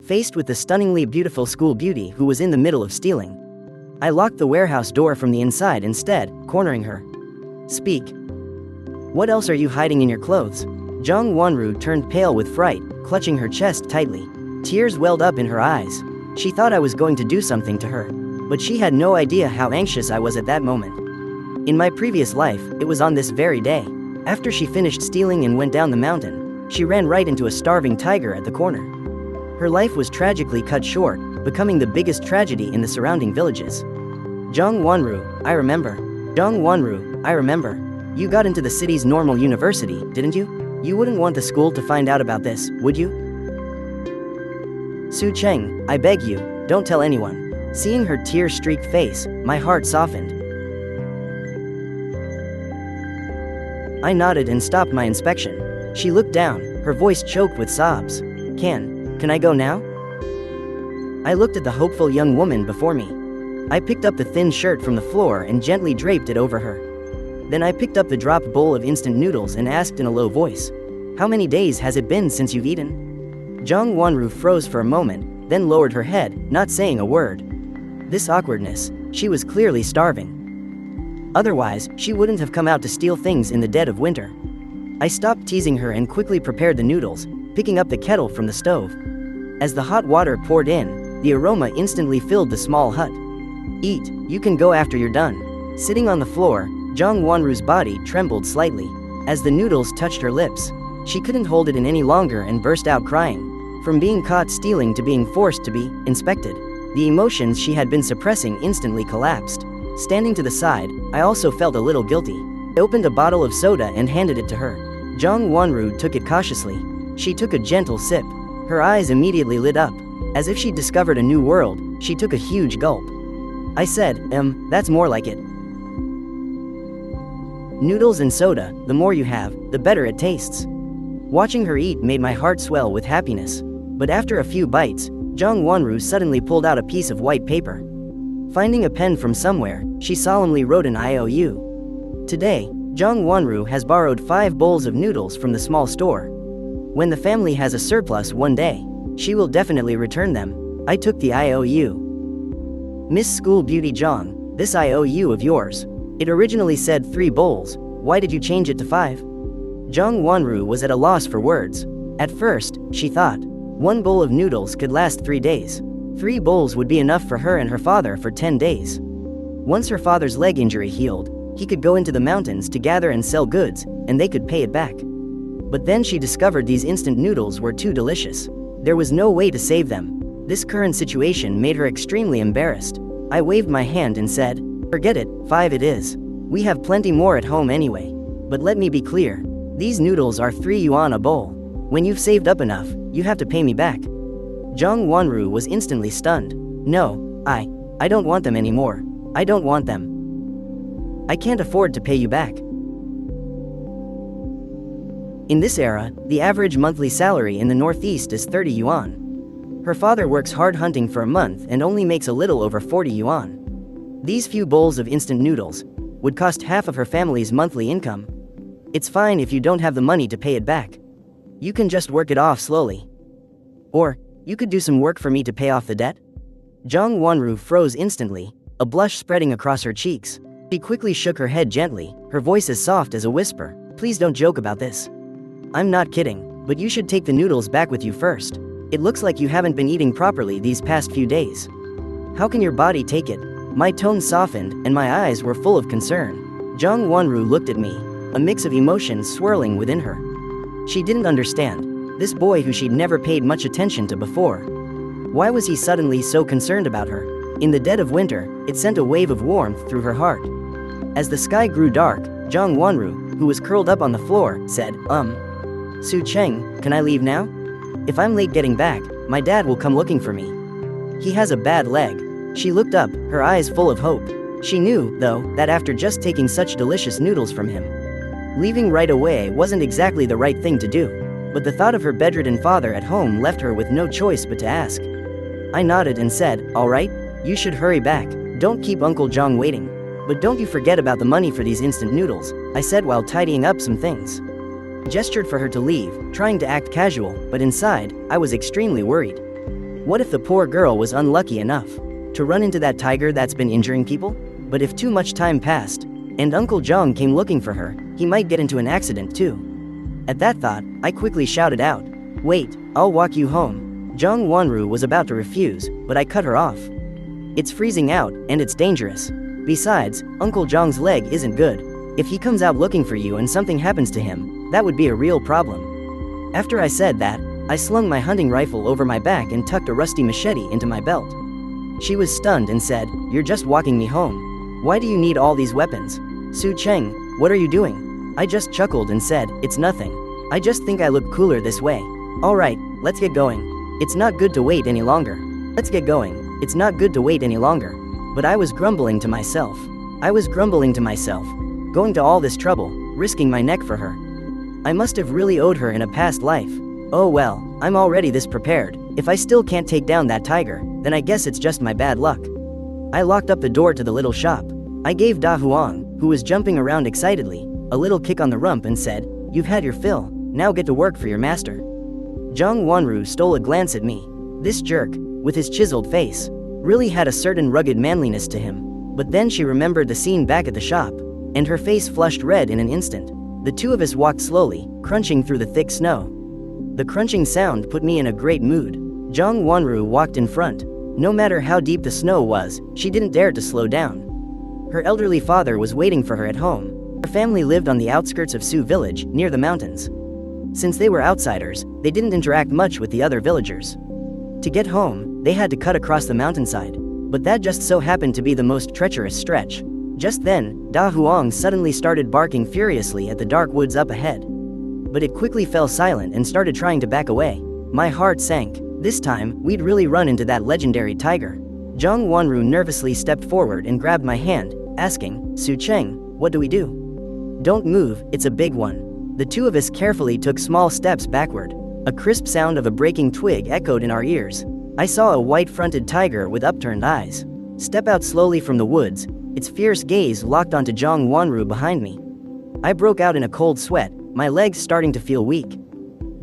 faced with the stunningly beautiful school beauty who was in the middle of stealing. I locked the warehouse door from the inside instead, cornering her. Speak. What else are you hiding in your clothes? Jung Wonru turned pale with fright, clutching her chest tightly. Tears welled up in her eyes. She thought I was going to do something to her. But she had no idea how anxious I was at that moment. In my previous life, it was on this very day. After she finished stealing and went down the mountain, she ran right into a starving tiger at the corner. Her life was tragically cut short, becoming the biggest tragedy in the surrounding villages. Jung Wonru, I remember. Jung Wonru, I remember. You got into the city's normal university, didn't you? You wouldn't want the school to find out about this, would you? Su Cheng, I beg you, don't tell anyone. Seeing her tear-streaked face, my heart softened. I nodded and stopped my inspection. She looked down, her voice choked with sobs. Can I go now? I looked at the hopeful young woman before me. I picked up the thin shirt from the floor and gently draped it over her. Then I picked up the dropped bowl of instant noodles and asked in a low voice, how many days has it been since you've eaten? Jung Wonru froze for a moment, then lowered her head, not saying a word. This awkwardness, she was clearly starving. Otherwise, she wouldn't have come out to steal things in the dead of winter. I stopped teasing her and quickly prepared the noodles, picking up the kettle from the stove. As the hot water poured in, the aroma instantly filled the small hut. Eat, you can go after you're done. Sitting on the floor, Jung Wonru's body trembled slightly. As the noodles touched her lips, she couldn't hold it in any longer and burst out crying. From being caught stealing to being forced to be inspected, the emotions she had been suppressing instantly collapsed. Standing to the side, I also felt a little guilty. I opened a bottle of soda and handed it to her. Jung Wonru took it cautiously. She took a gentle sip. Her eyes immediately lit up. As if she'd discovered a new world, she took a huge gulp. I said, that's more like it. Noodles and soda, the more you have, the better it tastes. Watching her eat made my heart swell with happiness. But after a few bites, Jung Wonru suddenly pulled out a piece of white paper. Finding a pen from somewhere, she solemnly wrote an IOU. Today, Jung Wonru has borrowed 5 bowls of noodles from the small store. When the family has a surplus one day, she will definitely return them. I took the IOU. Miss School Beauty Jung, this IOU of yours. It originally said 3 bowls, why did you change it to 5? Jung Wonru was at a loss for words. At first, she thought, 1 bowl of noodles could last 3 days. 3 bowls would be enough for her and her father for 10 days. Once her father's leg injury healed, he could go into the mountains to gather and sell goods, and they could pay it back. But then she discovered these instant noodles were too delicious. There was no way to save them. This current situation made her extremely embarrassed. I waved my hand and said, forget it, 5 it is. We have plenty more at home anyway. But let me be clear. These noodles are 3 yuan a bowl. When you've saved up enough, you have to pay me back. Jung Wonru was instantly stunned. No, I don't want them anymore. I don't want them. I can't afford to pay you back. In this era, the average monthly salary in the Northeast is 30 yuan. Her father works hard hunting for a month and only makes a little over 40 yuan. These few bowls of instant noodles would cost half of her family's monthly income. It's fine if you don't have the money to pay it back. You can just work it off slowly. Or, you could do some work for me to pay off the debt? Jung Wonru froze instantly, a blush spreading across her cheeks. She quickly shook her head gently, her voice as soft as a whisper. Please don't joke about this. I'm not kidding, but you should take the noodles back with you first. It looks like you haven't been eating properly these past few days. How can your body take it? My tone softened, and my eyes were full of concern. Jung Wonru looked at me, a mix of emotions swirling within her. She didn't understand. This boy who she'd never paid much attention to before. Why was he suddenly so concerned about her? In the dead of winter, it sent a wave of warmth through her heart. As the sky grew dark, Jung Wonru, who was curled up on the floor, said, Su Cheng, can I leave now? If I'm late getting back, my dad will come looking for me. He has a bad leg. She looked up, her eyes full of hope. She knew, though, that after just taking such delicious noodles from him, leaving right away wasn't exactly the right thing to do. But the thought of her bedridden father at home left her with no choice but to ask. I nodded and said, all right, you should hurry back. Don't keep Uncle Jong waiting. But don't you forget about the money for these instant noodles, I said while tidying up some things. I gestured for her to leave, trying to act casual, but inside, I was extremely worried. What if the poor girl was unlucky enough to run into that tiger that's been injuring people? But if too much time passed, and Uncle Jong came looking for her, he might get into an accident too. At that thought, I quickly shouted out, "Wait, I'll walk you home." Jong Wonru was about to refuse, but I cut her off. "It's freezing out, and it's dangerous. Besides, Uncle Jong's leg isn't good. If he comes out looking for you and something happens to him, that would be a real problem." After I said that, I slung my hunting rifle over my back and tucked a rusty machete into my belt. She was stunned and said, "You're just walking me home. Why do you need all these weapons?" "Su Cheng, what are you doing?" I just chuckled and said, "It's nothing. I just think I look cooler this way." "Alright, let's get going. It's not good to wait any longer. Let's get going. It's not good to wait any longer." But I was grumbling to myself. Going to all this trouble, risking my neck for her. I must have really owed her in a past life. Oh well, I'm already this prepared. If I still can't take down that tiger, then I guess it's just my bad luck. I locked up the door to the little shop. I gave Da Huang, who was jumping around excitedly, a little kick on the rump and said, "You've had your fill, now get to work for your master." Jong Wonru stole a glance at me. This jerk, with his chiseled face, really had a certain rugged manliness to him. But then she remembered the scene back at the shop, and her face flushed red in an instant. The two of us walked slowly, crunching through the thick snow. The crunching sound put me in a great mood. Jong Wonru walked in front. No matter how deep the snow was, she didn't dare to slow down. Her elderly father was waiting for her at home. Her family lived on the outskirts of Su village, near the mountains. Since they were outsiders, they didn't interact much with the other villagers. To get home, they had to cut across the mountainside. But that just so happened to be the most treacherous stretch. Just then, Da Huang suddenly started barking furiously at the dark woods up ahead. But it quickly fell silent and started trying to back away. My heart sank. This time, we'd really run into that legendary tiger. Jong Wonru nervously stepped forward and grabbed my hand, asking, "Su Cheng, what do we do?" "Don't move, it's a big one." The two of us carefully took small steps backward. A crisp sound of a breaking twig echoed in our ears. I saw a white-fronted tiger with upturned eyes step out slowly from the woods, its fierce gaze locked onto Jong Wonru behind me. I broke out in a cold sweat, my legs starting to feel weak.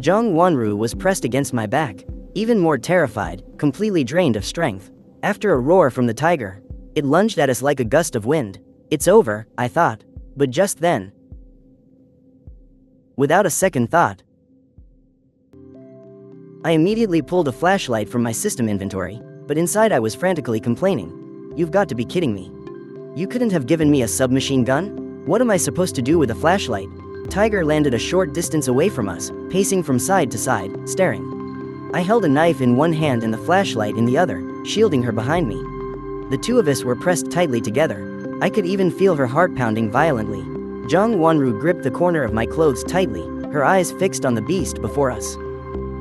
Jong Wonru was pressed against my back, even more terrified, completely drained of strength. After a roar from the tiger, it lunged at us like a gust of wind. It's over, I thought. But just then, without a second thought, I immediately pulled a flashlight from my system inventory, but inside I was frantically complaining. "You've got to be kidding me. You couldn't have given me a submachine gun? What am I supposed to do with a flashlight?" Tiger landed a short distance away from us, pacing from side to side, staring. I held a knife in one hand and the flashlight in the other, shielding her behind me. The two of us were pressed tightly together. I could even feel her heart pounding violently. Jong Wonru gripped the corner of my clothes tightly, her eyes fixed on the beast before us.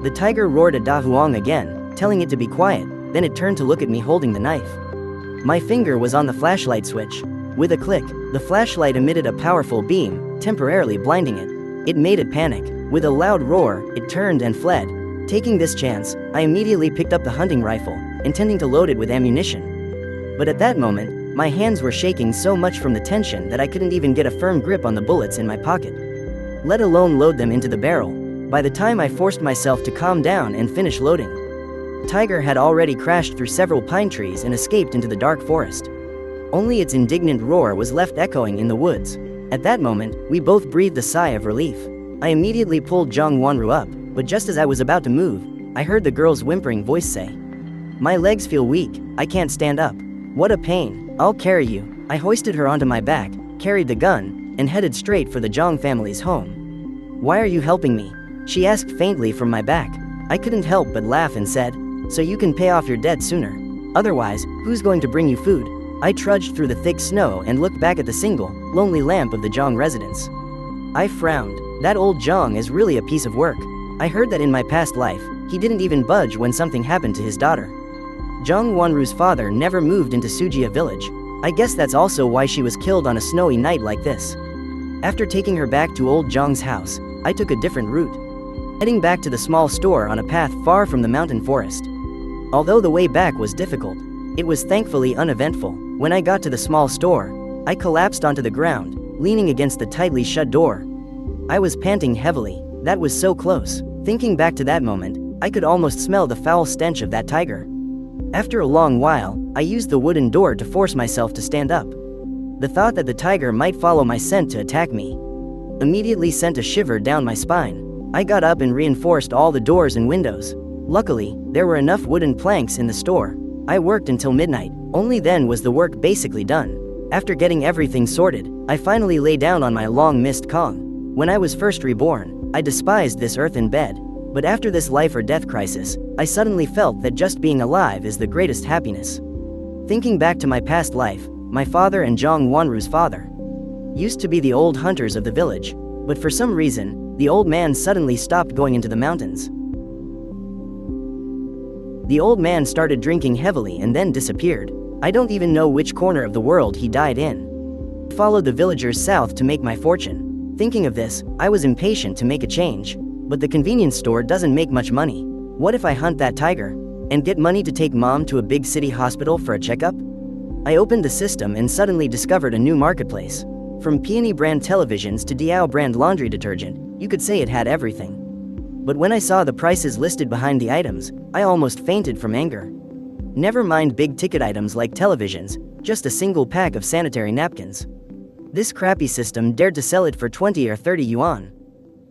The tiger roared at Da Huang again, telling it to be quiet, then it turned to look at me holding the knife. My finger was on the flashlight switch. With a click, the flashlight emitted a powerful beam, temporarily blinding it. It made it panic. With a loud roar, it turned and fled. Taking this chance, I immediately picked up the hunting rifle, intending to load it with ammunition. But at that moment, my hands were shaking so much from the tension that I couldn't even get a firm grip on the bullets in my pocket, let alone load them into the barrel. By the time I forced myself to calm down and finish loading, Tiger had already crashed through several pine trees and escaped into the dark forest. Only its indignant roar was left echoing in the woods. At that moment, we both breathed a sigh of relief. I immediately pulled Jong Wonru up, but just as I was about to move, I heard the girl's whimpering voice say, "My legs feel weak, I can't stand up. What a pain, I'll carry you." I hoisted her onto my back, carried the gun, and headed straight for the Jong family's home. "Why are you helping me?" she asked faintly from my back. I couldn't help but laugh and said, "So you can pay off your debt sooner. Otherwise, who's going to bring you food?" I trudged through the thick snow and looked back at the single, lonely lamp of the Jong residence. I frowned. That old Jong is really a piece of work. I heard that in my past life, he didn't even budge when something happened to his daughter. Jong Wonru's father never moved into Sujia village. I guess that's also why she was killed on a snowy night like this. After taking her back to old Jong's house, I took a different route, heading back to the small store on a path far from the mountain forest. Although the way back was difficult, it was thankfully uneventful. When I got to the small store, I collapsed onto the ground, leaning against the tightly shut door. I was panting heavily. That was so close. Thinking back to that moment, I could almost smell the foul stench of that tiger. After a long while, I used the wooden door to force myself to stand up. The thought that the tiger might follow my scent to attack me immediately sent a shiver down my spine. I got up and reinforced all the doors and windows. Luckily, there were enough wooden planks in the store. I worked until midnight. Only then was the work basically done. After getting everything sorted, I finally lay down on my long-missed Kong. When I was first reborn, I despised this earthen bed. But after this life or death crisis, I suddenly felt that just being alive is the greatest happiness. Thinking back to my past life, my father and Zhang Wanru's father used to be the old hunters of the village, but for some reason, the old man suddenly stopped going into the mountains. The old man started drinking heavily and then disappeared. I don't even know which corner of the world he died in. I followed the villagers south to make my fortune. Thinking of this, I was impatient to make a change. But the convenience store doesn't make much money. What if I hunt that tiger and get money to take mom to a big city hospital for a checkup? I opened the system and suddenly discovered a new marketplace. From Peony brand televisions to Diao brand laundry detergent, you could say it had everything. But when I saw the prices listed behind the items, I almost fainted from anger. Never mind big ticket items like televisions, just a single pack of sanitary napkins. This crappy system dared to sell it for 20 or 30 yuan.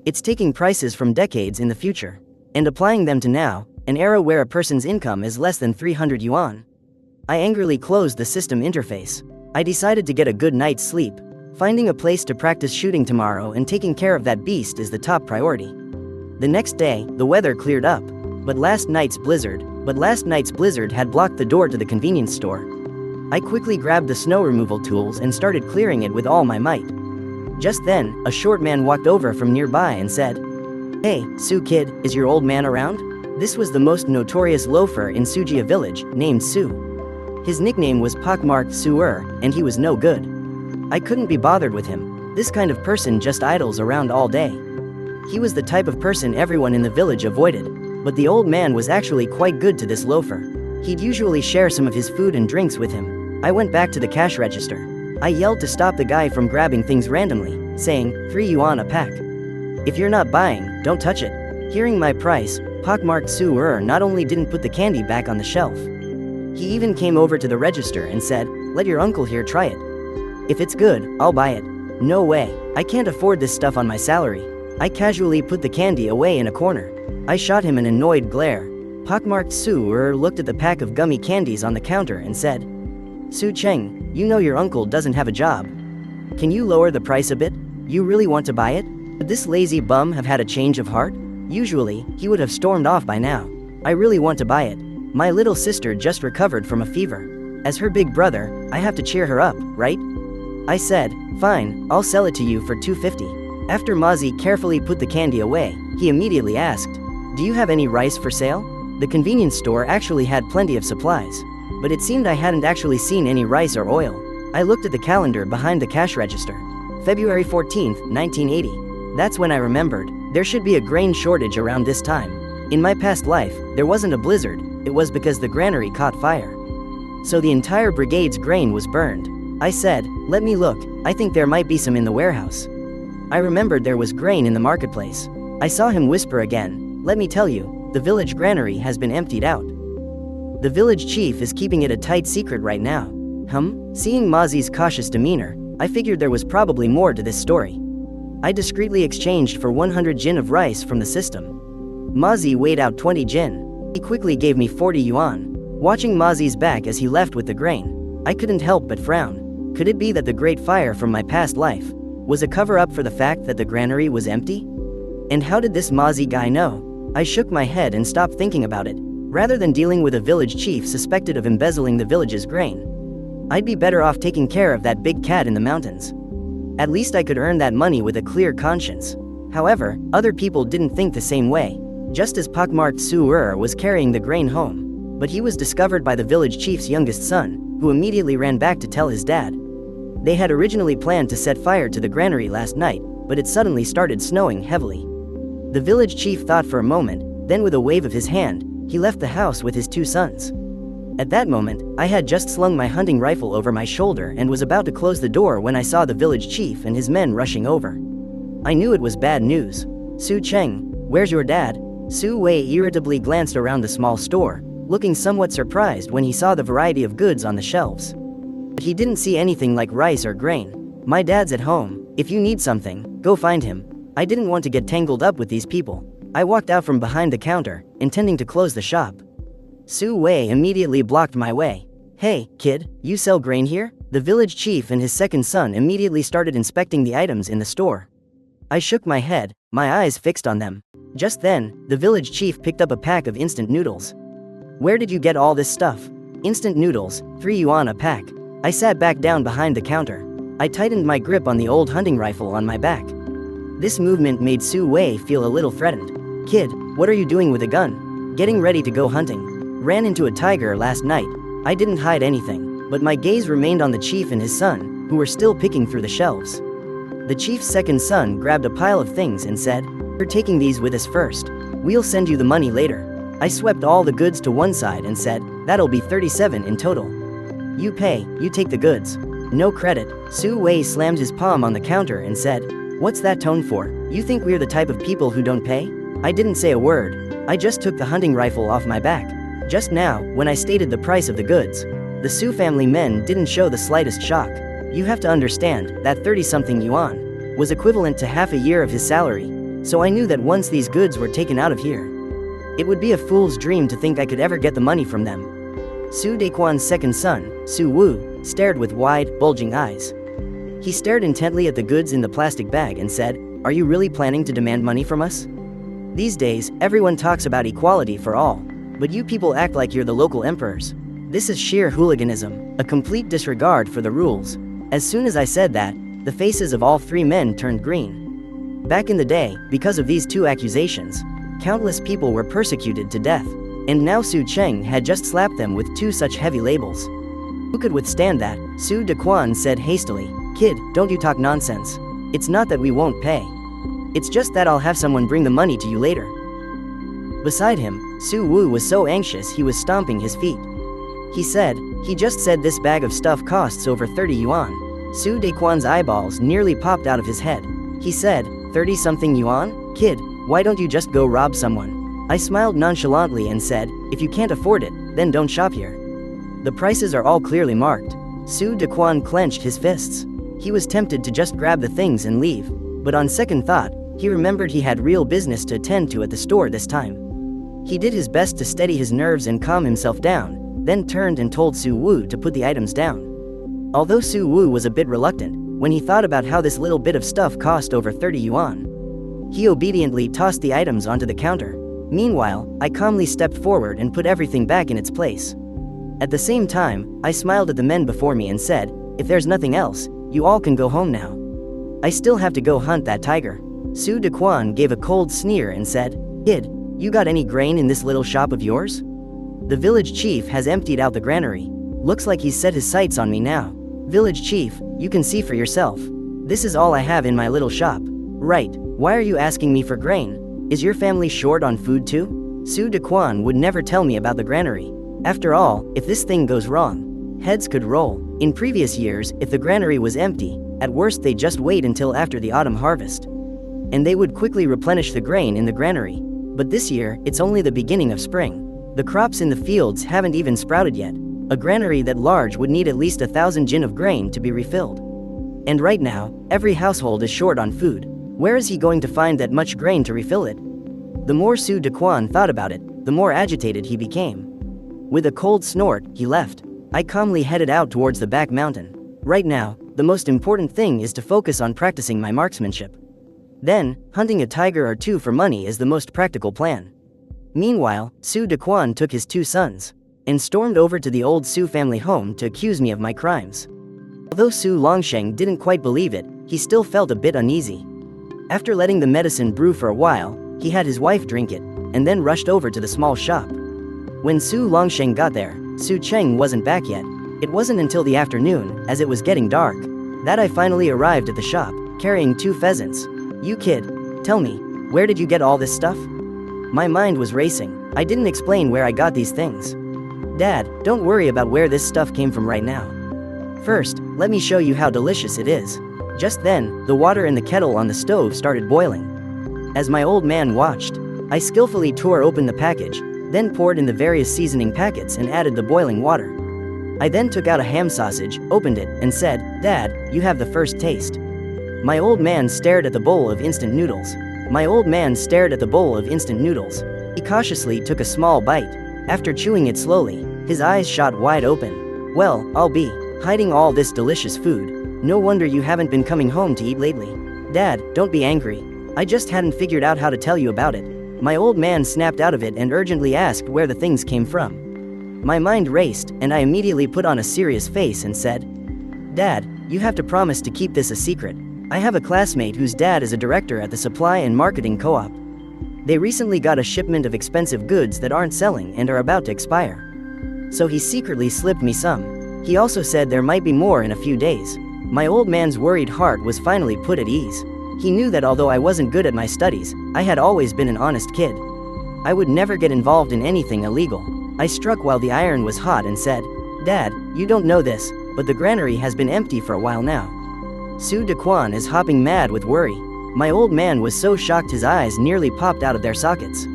It's taking prices from decades in the future and applying them to now, an era where a person's income is less than 300 yuan. I angrily closed the system interface. I decided to get a good night's sleep. Finding a place to practice shooting tomorrow and taking care of that beast is the top priority. The next day, the weather cleared up, but last night's blizzard had blocked the door to the convenience store. I quickly grabbed the snow removal tools and started clearing it with all my might. Just then, a short man walked over from nearby and said, "Hey, Su kid, is your old man around?" This was the most notorious loafer in Sujia village, named Su. His nickname was pockmarked Su-er, and he was no good. I couldn't be bothered with him. This kind of person just idles around all day. He was the type of person everyone in the village avoided, but the old man was actually quite good to this loafer. He'd usually share some of his food and drinks with him. I went back to the cash register. I yelled to stop the guy from grabbing things randomly, saying, 3 yuan a pack. If you're not buying, don't touch it. Hearing my price, pockmarked Su-er not only didn't put the candy back on the shelf, he even came over to the register and said, "Let your uncle here try it. If it's good, I'll buy it." No way, I can't afford this stuff on my salary. I casually put the candy away in a corner. I shot him an annoyed glare. Pockmarked Su-er looked at the pack of gummy candies on the counter and said, "Su Cheng, you know your uncle doesn't have a job. Can you lower the price a bit? You really want to buy it?" Could this lazy bum have had a change of heart? Usually, he would have stormed off by now. I really want to buy it. My little sister just recovered from a fever. As her big brother, I have to cheer her up, right? I said, "Fine, I'll sell it to you for 250. After Mazi carefully put the candy away, he immediately asked, "Do you have any rice for sale?" The convenience store actually had plenty of supplies, but it seemed I hadn't actually seen any rice or oil. I looked at the calendar behind the cash register. February 14th, 1980. That's when I remembered, there should be a grain shortage around this time. In my past life, there wasn't a blizzard, it was because the granary caught fire. So the entire brigade's grain was burned. I said, "Let me look, I think there might be some in the warehouse." I remembered there was grain in the marketplace. I saw him whisper again, "Let me tell you, the village granary has been emptied out. The village chief is keeping it a tight secret right now." Seeing Mazi's cautious demeanor, I figured there was probably more to this story. I discreetly exchanged for 100 jin of rice from the system. Mazi weighed out 20 jin. He quickly gave me 40 yuan. Watching Mazi's back as he left with the grain, I couldn't help but frown. Could it be that the great fire from my past life was a cover-up for the fact that the granary was empty? And how did this Mazi guy know? I shook my head and stopped thinking about it. Rather than dealing with a village chief suspected of embezzling the village's grain, I'd be better off taking care of that big cat in the mountains. At least I could earn that money with a clear conscience. However, other people didn't think the same way. Just as pockmarked Su-er was carrying the grain home, but he was discovered by the village chief's youngest son, who immediately ran back to tell his dad. They had originally planned to set fire to the granary last night, but it suddenly started snowing heavily. The village chief thought for a moment, then with a wave of his hand, he left the house with his 2 sons. At that moment, I had just slung my hunting rifle over my shoulder and was about to close the door when I saw the village chief and his men rushing over. I knew it was bad news. "Su Cheng, where's your dad?" Su Wei irritably glanced around the small store, looking somewhat surprised when he saw the variety of goods on the shelves. But he didn't see anything like rice or grain. My dad's at home. If you need something, go find him. I didn't want to get tangled up with these people. I walked out from behind the counter, intending to close the shop. Su Wei immediately blocked my way. Hey, kid, you sell grain here? The village chief and his second son immediately started inspecting the items in the store. I shook my head, my eyes fixed on them. Just then, the village chief picked up a pack of instant noodles. Where did you get all this stuff? Instant noodles, 3 yuan a pack. I sat back down behind the counter. I tightened my grip on the old hunting rifle on my back. This movement made Su Wei feel a little threatened. Kid, what are you doing with a gun? Getting ready to go hunting. Ran into a tiger last night. I didn't hide anything, but my gaze remained on the chief and his son, who were still picking through the shelves. The chief's second son grabbed a pile of things and said, "We're taking these with us first. We'll send you the money later." I swept all the goods to one side and said, "That'll be 37 in total. You pay, you take the goods. No credit." Su Wei slammed his palm on the counter and said, "What's that tone for? You think we're the type of people who don't pay?" I didn't say a word. I just took the hunting rifle off my back. Just now, when I stated the price of the goods, the Su family men didn't show the slightest shock. You have to understand that 30-something yuan was equivalent to half a year of his salary, so I knew that once these goods were taken out of here, it would be a fool's dream to think I could ever get the money from them. Su Dequan's second son, Su Wu, stared with wide, bulging eyes. He stared intently at the goods in the plastic bag and said, "Are you really planning to demand money from us? These days, everyone talks about equality for all, but you people act like you're the local emperors. This is sheer hooliganism, a complete disregard for the rules." As soon as I said that, the faces of all 3 men turned green. Back in the day, because of these 2 accusations, countless people were persecuted to death, and now Su Cheng had just slapped them with 2 such heavy labels. Who could withstand that? Su Dequan said hastily, "Kid, don't you talk nonsense. It's not that we won't pay. It's just that I'll have someone bring the money to you later." Beside him, Su Wu was so anxious he was stomping his feet. He just said this bag of stuff costs over 30 yuan. Su Dequan's eyeballs nearly popped out of his head. He said, 30-something yuan? Kid, why don't you just go rob someone? I smiled nonchalantly and said, if you can't afford it, then don't shop here. The prices are all clearly marked. Su Dequan clenched his fists. He was tempted to just grab the things and leave, but on second thought, he remembered he had real business to attend to at the store this time. He did his best to steady his nerves and calm himself down, then turned and told Su Wu to put the items down. Although Su Wu was a bit reluctant, when he thought about how this little bit of stuff cost over 30 yuan, he obediently tossed the items onto the counter. Meanwhile, I calmly stepped forward and put everything back in its place. At the same time, I smiled at the men before me and said, if there's nothing else, you all can go home now. I still have to go hunt that tiger. Su Dequan gave a cold sneer and said, Kid, you got any grain in this little shop of yours? The village chief has emptied out the granary. Looks like he's set his sights on me now. Village chief, you can see for yourself. This is all I have in my little shop. Right, why are you asking me for grain? Is your family short on food too? Su Dequan would never tell me about the granary. After all, if this thing goes wrong, heads could roll. In previous years, if the granary was empty, at worst they'd just wait until after the autumn harvest, and they would quickly replenish the grain in the granary. But this year, it's only the beginning of spring. The crops in the fields haven't even sprouted yet. A granary that large would need at least 1,000 jin of grain to be refilled. And right now, every household is short on food. Where is he going to find that much grain to refill it? The more Su Dequan thought about it, the more agitated he became. With a cold snort, he left. I calmly headed out towards the back mountain. Right now, the most important thing is to focus on practicing my marksmanship. Then, hunting a tiger or 2 for money is the most practical plan. Meanwhile, Su Dequan took his 2 sons and stormed over to the old Su family home to accuse me of my crimes. Although Su Longsheng didn't quite believe it, he still felt a bit uneasy. After letting the medicine brew for a while, he had his wife drink it, and then rushed over to the small shop. When Su Longsheng got there, Su Cheng wasn't back yet. It wasn't until the afternoon, as it was getting dark, that I finally arrived at the shop, carrying 2 pheasants. You kid, tell me, where did you get all this stuff? My mind was racing. I didn't explain where I got these things. Dad, don't worry about where this stuff came from right now. First, let me show you how delicious it is. Just then, the water in the kettle on the stove started boiling. As my old man watched, I skillfully tore open the package, then poured in the various seasoning packets and added the boiling water. I then took out a ham sausage, opened it, and said, "Dad, you have the first taste." My old man stared at the bowl of instant noodles. He cautiously took a small bite. After chewing it slowly, his eyes shot wide open. "Well, I'll be hiding all this delicious food. No wonder you haven't been coming home to eat lately." "Dad, don't be angry. I just hadn't figured out how to tell you about it." My old man snapped out of it and urgently asked where the things came from. My mind raced, and I immediately put on a serious face and said, "Dad, you have to promise to keep this a secret. I have a classmate whose dad is a director at the supply and marketing co-op. They recently got a shipment of expensive goods that aren't selling and are about to expire. So he secretly slipped me some. He also said there might be more in a few days." My old man's worried heart was finally put at ease. He knew that although I wasn't good at my studies, I had always been an honest kid. I would never get involved in anything illegal. I struck while the iron was hot and said, "Dad, you don't know this, but the granary has been empty for a while now." Su Dequan is hopping mad with worry. My old man was so shocked his eyes nearly popped out of their sockets.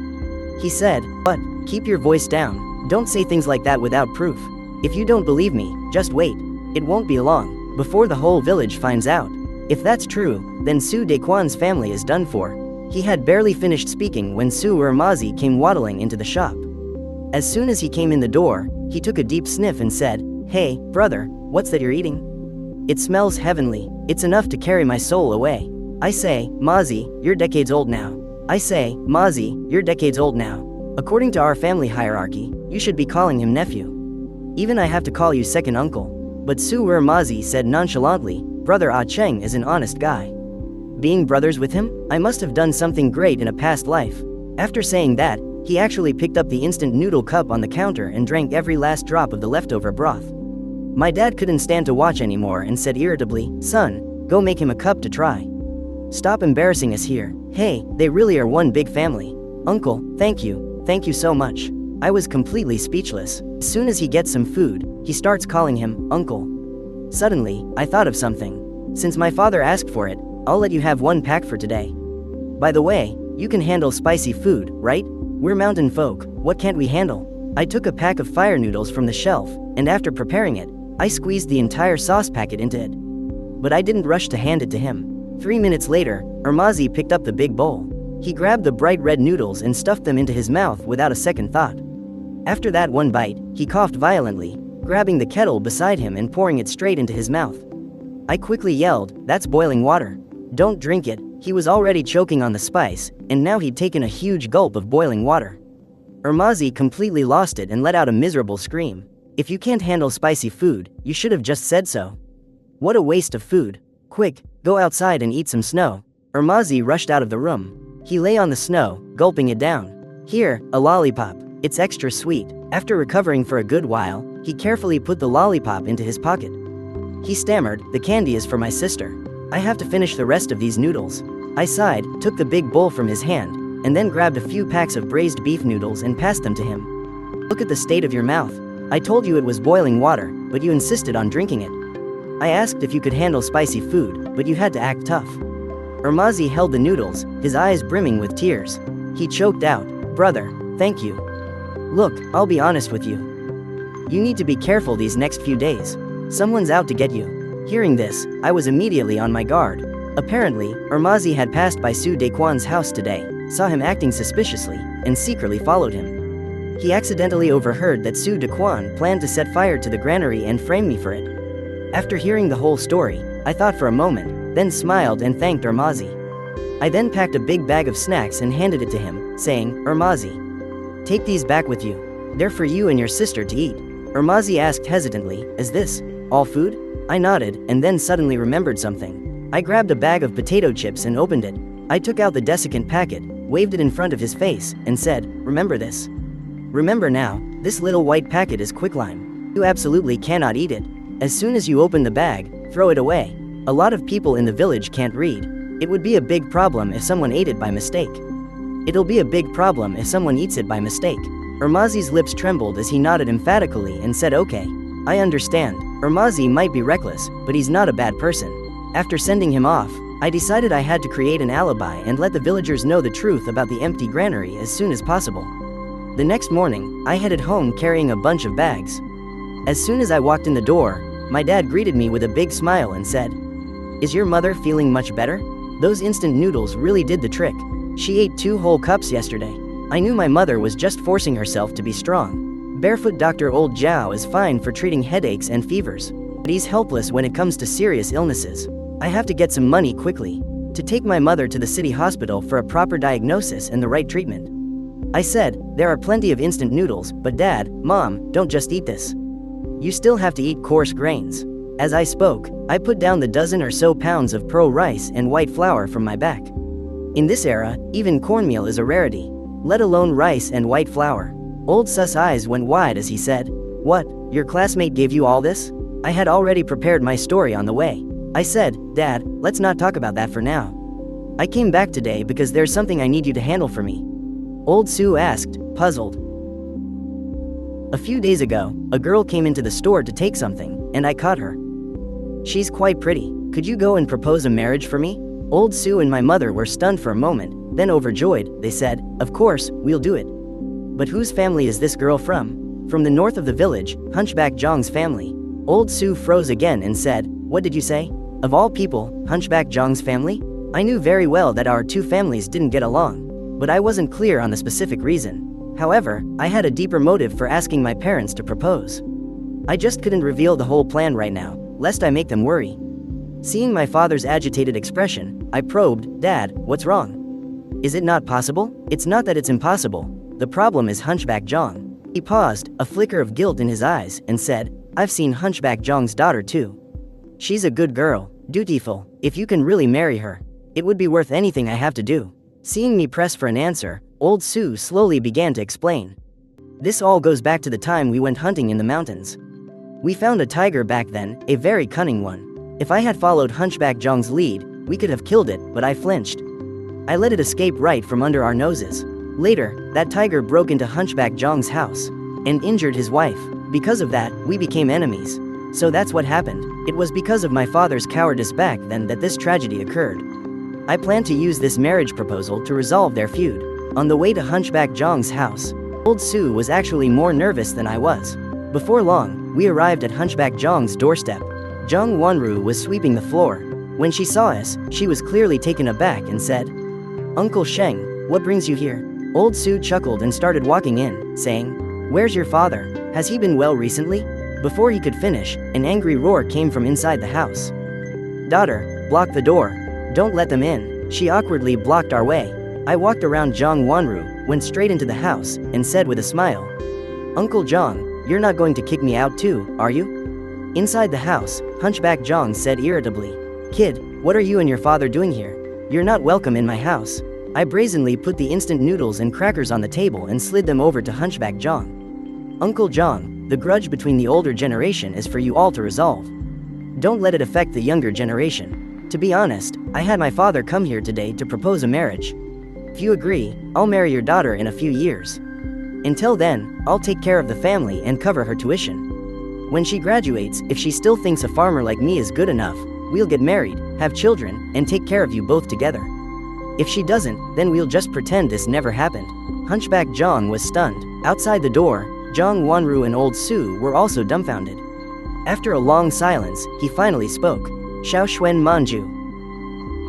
He said, "But, keep your voice down. Don't say things like that without proof. If you don't believe me, just wait. It won't be long before the whole village finds out. If that's true, then Su Dequan's family is done for." He had barely finished speaking when Su Urmazi came waddling into the shop. As soon as he came in the door, he took a deep sniff and said, "Hey, brother, what's that you're eating? It smells heavenly. It's enough to carry my soul away." I say, "Mazi, you're decades old now. According to our family hierarchy, you should be calling him nephew. Even I have to call you second uncle." But Su Urmazi said nonchalantly, "Brother Ah Cheng is an honest guy. Being brothers with him, I must have done something great in a past life." After saying that, he actually picked up the instant noodle cup on the counter and drank every last drop of the leftover broth. My dad couldn't stand to watch anymore and said irritably, "Son, go make him a cup to try. Stop embarrassing us here. Hey, they really are one big family." "Uncle, thank you so much." I was completely speechless. As soon as he gets some food, he starts calling him Uncle. Suddenly, I thought of something. Since my father asked for it, I'll let you have one pack for today. By the way, you can handle spicy food, right? We're mountain folk, what can't we handle? I took a pack of fire noodles from the shelf, and after preparing it, I squeezed the entire sauce packet into it. But I didn't rush to hand it to him. 3 minutes later, Urmazi picked up the big bowl. He grabbed the bright red noodles and stuffed them into his mouth without a second thought. After that one bite, he coughed violently, grabbing the kettle beside him and pouring it straight into his mouth. I quickly yelled, "That's boiling water. Don't drink it." He was already choking on the spice, and now he'd taken a huge gulp of boiling water. Urmazi completely lost it and let out a miserable scream. "If you can't handle spicy food, you should have just said so. What a waste of food. Quick, go outside and eat some snow." Urmazi rushed out of the room. He lay on the snow, gulping it down. "Here, a lollipop. It's extra sweet." After recovering for a good while, he carefully put the lollipop into his pocket. He stammered, "The candy is for my sister. I have to finish the rest of these noodles." I sighed, took the big bowl from his hand, and then grabbed a few packs of braised beef noodles and passed them to him. "Look at the state of your mouth. I told you it was boiling water, but you insisted on drinking it. I asked if you could handle spicy food, but you had to act tough." Urmazi held the noodles, his eyes brimming with tears. He choked out, "Brother, thank you. Look, I'll be honest with you. You need to be careful these next few days. Someone's out to get you." Hearing this, I was immediately on my guard. Apparently, Urmazi had passed by Su Dequan's house today, saw him acting suspiciously, and secretly followed him. He accidentally overheard that Su Dequan planned to set fire to the granary and frame me for it. After hearing the whole story, I thought for a moment, then smiled and thanked Urmazi. I then packed a big bag of snacks and handed it to him, saying, "Urmazi, take these back with you. They're for you and your sister to eat." Urmazi asked hesitantly, "Is this all food?" I nodded, and then suddenly remembered something. I grabbed a bag of potato chips and opened it. I took out the desiccant packet, waved it in front of his face, and said, "Remember this. Remember now, this little white packet is quicklime. You absolutely cannot eat it. As soon as you open the bag, throw it away. A lot of people in the village can't read. It would be a big problem if someone ate it by mistake. It'll be a big problem if someone eats it by mistake." Urmazi's lips trembled as he nodded emphatically and said, "Okay. I understand. Urmazi might be reckless, but he's not a bad person." After sending him off, I decided I had to create an alibi and let the villagers know the truth about the empty granary as soon as possible. The next morning, I headed home carrying a bunch of bags. As soon as I walked in the door, my dad greeted me with a big smile and said, "Is your mother feeling much better? Those instant noodles really did the trick. She ate 2 whole cups yesterday." I knew my mother was just forcing herself to be strong. Barefoot Dr. Old Zhao is fine for treating headaches and fevers, but he's helpless when it comes to serious illnesses. I have to get some money quickly to take my mother to the city hospital for a proper diagnosis and the right treatment. I said, "There are plenty of instant noodles, but Dad, Mom, don't just eat this. You still have to eat coarse grains." As I spoke, I put down the dozen or so pounds of pearl rice and white flour from my back. In this era, even cornmeal is a rarity, let alone rice and white flour. Old Sus' eyes went wide as he said, "What, your classmate gave you all this?" I had already prepared my story on the way. I said, "Dad, let's not talk about that for now. I came back today because there's something I need you to handle for me." Old Sue asked, puzzled. A few days ago, a girl came into the store to take something, and I caught her. "She's quite pretty. Could you go and propose a marriage for me?" Old Sue and my mother were stunned for a moment, then overjoyed, they said, "Of course, we'll do it." "But whose family is this girl from?" "From the north of the village, Hunchback Zhang's family." Old Sue froze again and said, "What did you say? Of all people, Hunchback Zhang's family?" I knew very well that our 2 families didn't get along, but I wasn't clear on the specific reason. However, I had a deeper motive for asking my parents to propose. I just couldn't reveal the whole plan right now, lest I make them worry. Seeing my father's agitated expression, I probed, "Dad, what's wrong? Is it not possible?" "It's not that it's impossible. The problem is Hunchback Zhang." He paused, a flicker of guilt in his eyes, and said, "I've seen Hunchback Zhang's daughter too. She's a good girl, dutiful. If you can really marry her, it would be worth anything I have to do." Seeing me press for an answer, Old Sue slowly began to explain. "This all goes back to the time we went hunting in the mountains. We found a tiger back then, a very cunning one. If I had followed Hunchback Zhang's lead, we could have killed it, but I flinched. I let it escape right from under our noses. Later, that tiger broke into Hunchback Zhang's house and injured his wife. Because of that, we became enemies. So that's what happened. It was because of my father's cowardice back then that this tragedy occurred. I planned to use this marriage proposal to resolve their feud." On the way to Hunchback Zhang's house, Old Sue was actually more nervous than I was. Before long, we arrived at Hunchback Zhang's doorstep. Zhang Wanru was sweeping the floor. When she saw us, she was clearly taken aback and said, "Uncle Sheng, what brings you here?" Old Sue chuckled and started walking in, saying, "Where's your father? Has he been well recently?" Before he could finish, an angry roar came from inside the house. "Daughter, block the door. Don't let them in." She awkwardly blocked our way. I walked around Zhang Wanru, went straight into the house, and said with a smile, "Uncle Zhang, you're not going to kick me out too, are you?" Inside the house, Hunchback Zhang said irritably, "Kid, what are you and your father doing here? You're not welcome in my house." I brazenly put the instant noodles and crackers on the table and slid them over to Hunchback Zhang. "Uncle Zhang, the grudge between the older generation is for you all to resolve. Don't let it affect the younger generation. To be honest, I had my father come here today to propose a marriage. If you agree, I'll marry your daughter in a few years. Until then, I'll take care of the family and cover her tuition. When she graduates, if she still thinks a farmer like me is good enough, we'll get married, have children, and take care of you both together. If she doesn't, then we'll just pretend this never happened." Hunchback Zhang was stunned. Outside the door, Zhang Wanru and Old Sue were also dumbfounded. After a long silence, he finally spoke. "Xiao Xuan Manju."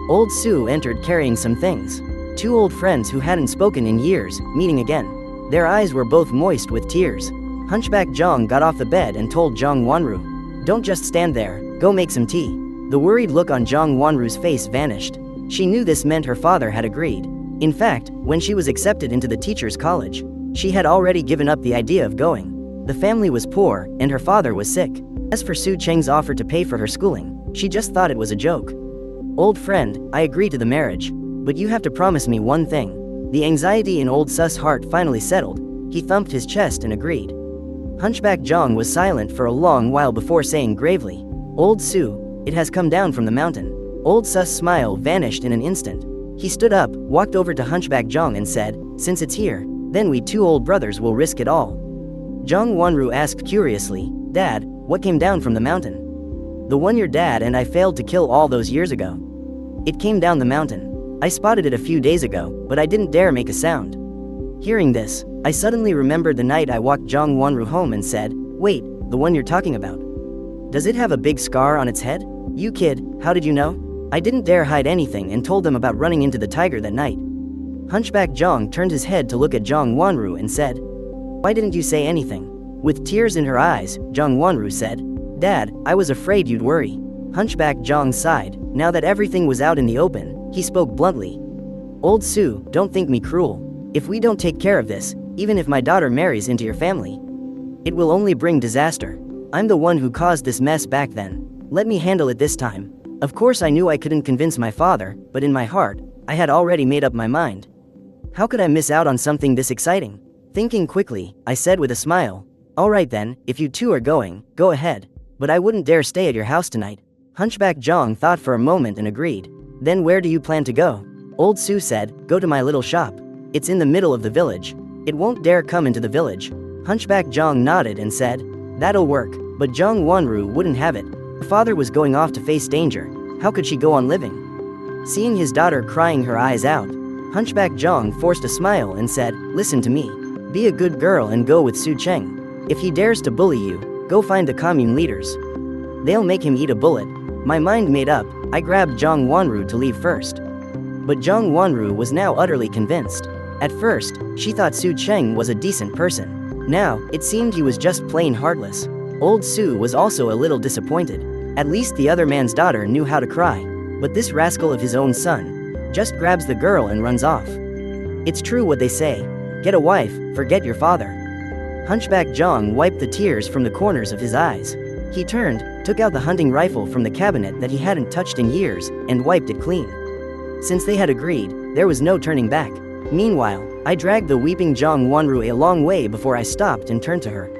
Old Sue entered carrying some things. 2 old friends who hadn't spoken in years, meeting again. Their eyes were both moist with tears. Hunchback Zhang got off the bed and told Zhang Wanru, "Don't just stand there, go make some tea." The worried look on Zhang Wanru's face vanished. She knew this meant her father had agreed. In fact, when she was accepted into the teacher's college, she had already given up the idea of going. The family was poor, and her father was sick. As for Su Cheng's offer to pay for her schooling, she just thought it was a joke. "Old friend, I agree to the marriage. But you have to promise me one thing." The anxiety in Old Sus' heart finally settled. He thumped his chest and agreed. Hunchback Zhang was silent for a long while before saying gravely, "Old Sue, it has come down from the mountain." Old Sus' smile vanished in an instant. He stood up, walked over to Hunchback Zhang and said, "Since it's here, then we 2 old brothers will risk it all." Zhang Wanru asked curiously, "Dad, what came down from the mountain?" "The one your dad and I failed to kill all those years ago." It came down the mountain. I spotted it a few days ago, but I didn't dare make a sound. Hearing this, I suddenly remembered the night I walked Jong Wonru home and said, "Wait, the one you're talking about. Does it have a big scar on its head?" "You kid, how did you know?" I didn't dare hide anything and told them about running into the tiger that night. Hunchback Jong turned his head to look at Jong Wonru and said, "Why didn't you say anything?" With tears in her eyes, Jong Wonru said, "Dad, I was afraid you'd worry." Hunchback Jong sighed. Now that everything was out in the open, he spoke bluntly. "Old Sue, don't think me cruel. If we don't take care of this, even if my daughter marries into your family, it will only bring disaster. I'm the one who caused this mess back then. Let me handle it this time." Of course I knew I couldn't convince my father, but in my heart, I had already made up my mind. How could I miss out on something this exciting? Thinking quickly, I said with a smile, "Alright then, if you two are going, go ahead. But I wouldn't dare stay at your house tonight." Hunchback Jong thought for a moment and agreed. "Then where do you plan to go?" Old Sue said, "Go to my little shop. It's in the middle of the village. It won't dare come into the village." Hunchback Jong nodded and said, "That'll work," but Jong Wonru wouldn't have it. Her father was going off to face danger. How could she go on living? Seeing his daughter crying her eyes out, Hunchback Jong forced a smile and said, "Listen to me. Be a good girl and go with Su Cheng. If he dares to bully you, go find the commune leaders. They'll make him eat a bullet." My mind made up, I grabbed Jong Wonru to leave first. But Jong Wonru was now utterly convinced. At first, she thought Su Cheng was a decent person. Now, it seemed he was just plain heartless. Old Sue was also a little disappointed. At least the other man's daughter knew how to cry. But this rascal of his own son just grabs the girl and runs off. It's true what they say. Get a wife, forget your father. Hunchback Jong wiped the tears from the corners of his eyes. He turned, took out the hunting rifle from the cabinet that he hadn't touched in years, and wiped it clean. Since they had agreed, there was no turning back. Meanwhile, I dragged the weeping Jong Wonru a long way before I stopped and turned to her.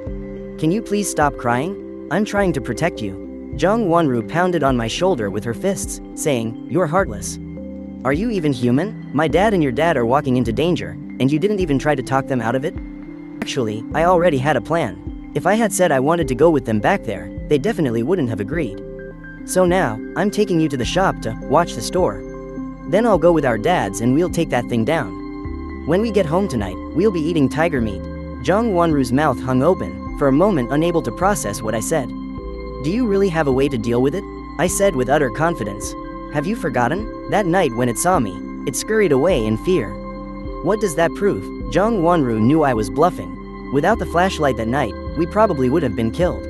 "Can you please stop crying? I'm trying to protect you." Jong Wonru pounded on my shoulder with her fists, saying, "You're heartless. Are you even human? My dad and your dad are walking into danger, and you didn't even try to talk them out of it?" Actually, I already had a plan. If I had said I wanted to go with them back there, they definitely wouldn't have agreed. So now, I'm taking you to the shop to watch the store. Then I'll go with our dads and we'll take that thing down. When we get home tonight, we'll be eating tiger meat. Jong Wonru's mouth hung open, for a moment unable to process what I said. "Do you really have a way to deal with it?" I said with utter confidence. "Have you forgotten? That night when it saw me, it scurried away in fear." What does that prove? Jong Wonru knew I was bluffing. Without the flashlight that night, we probably would have been killed.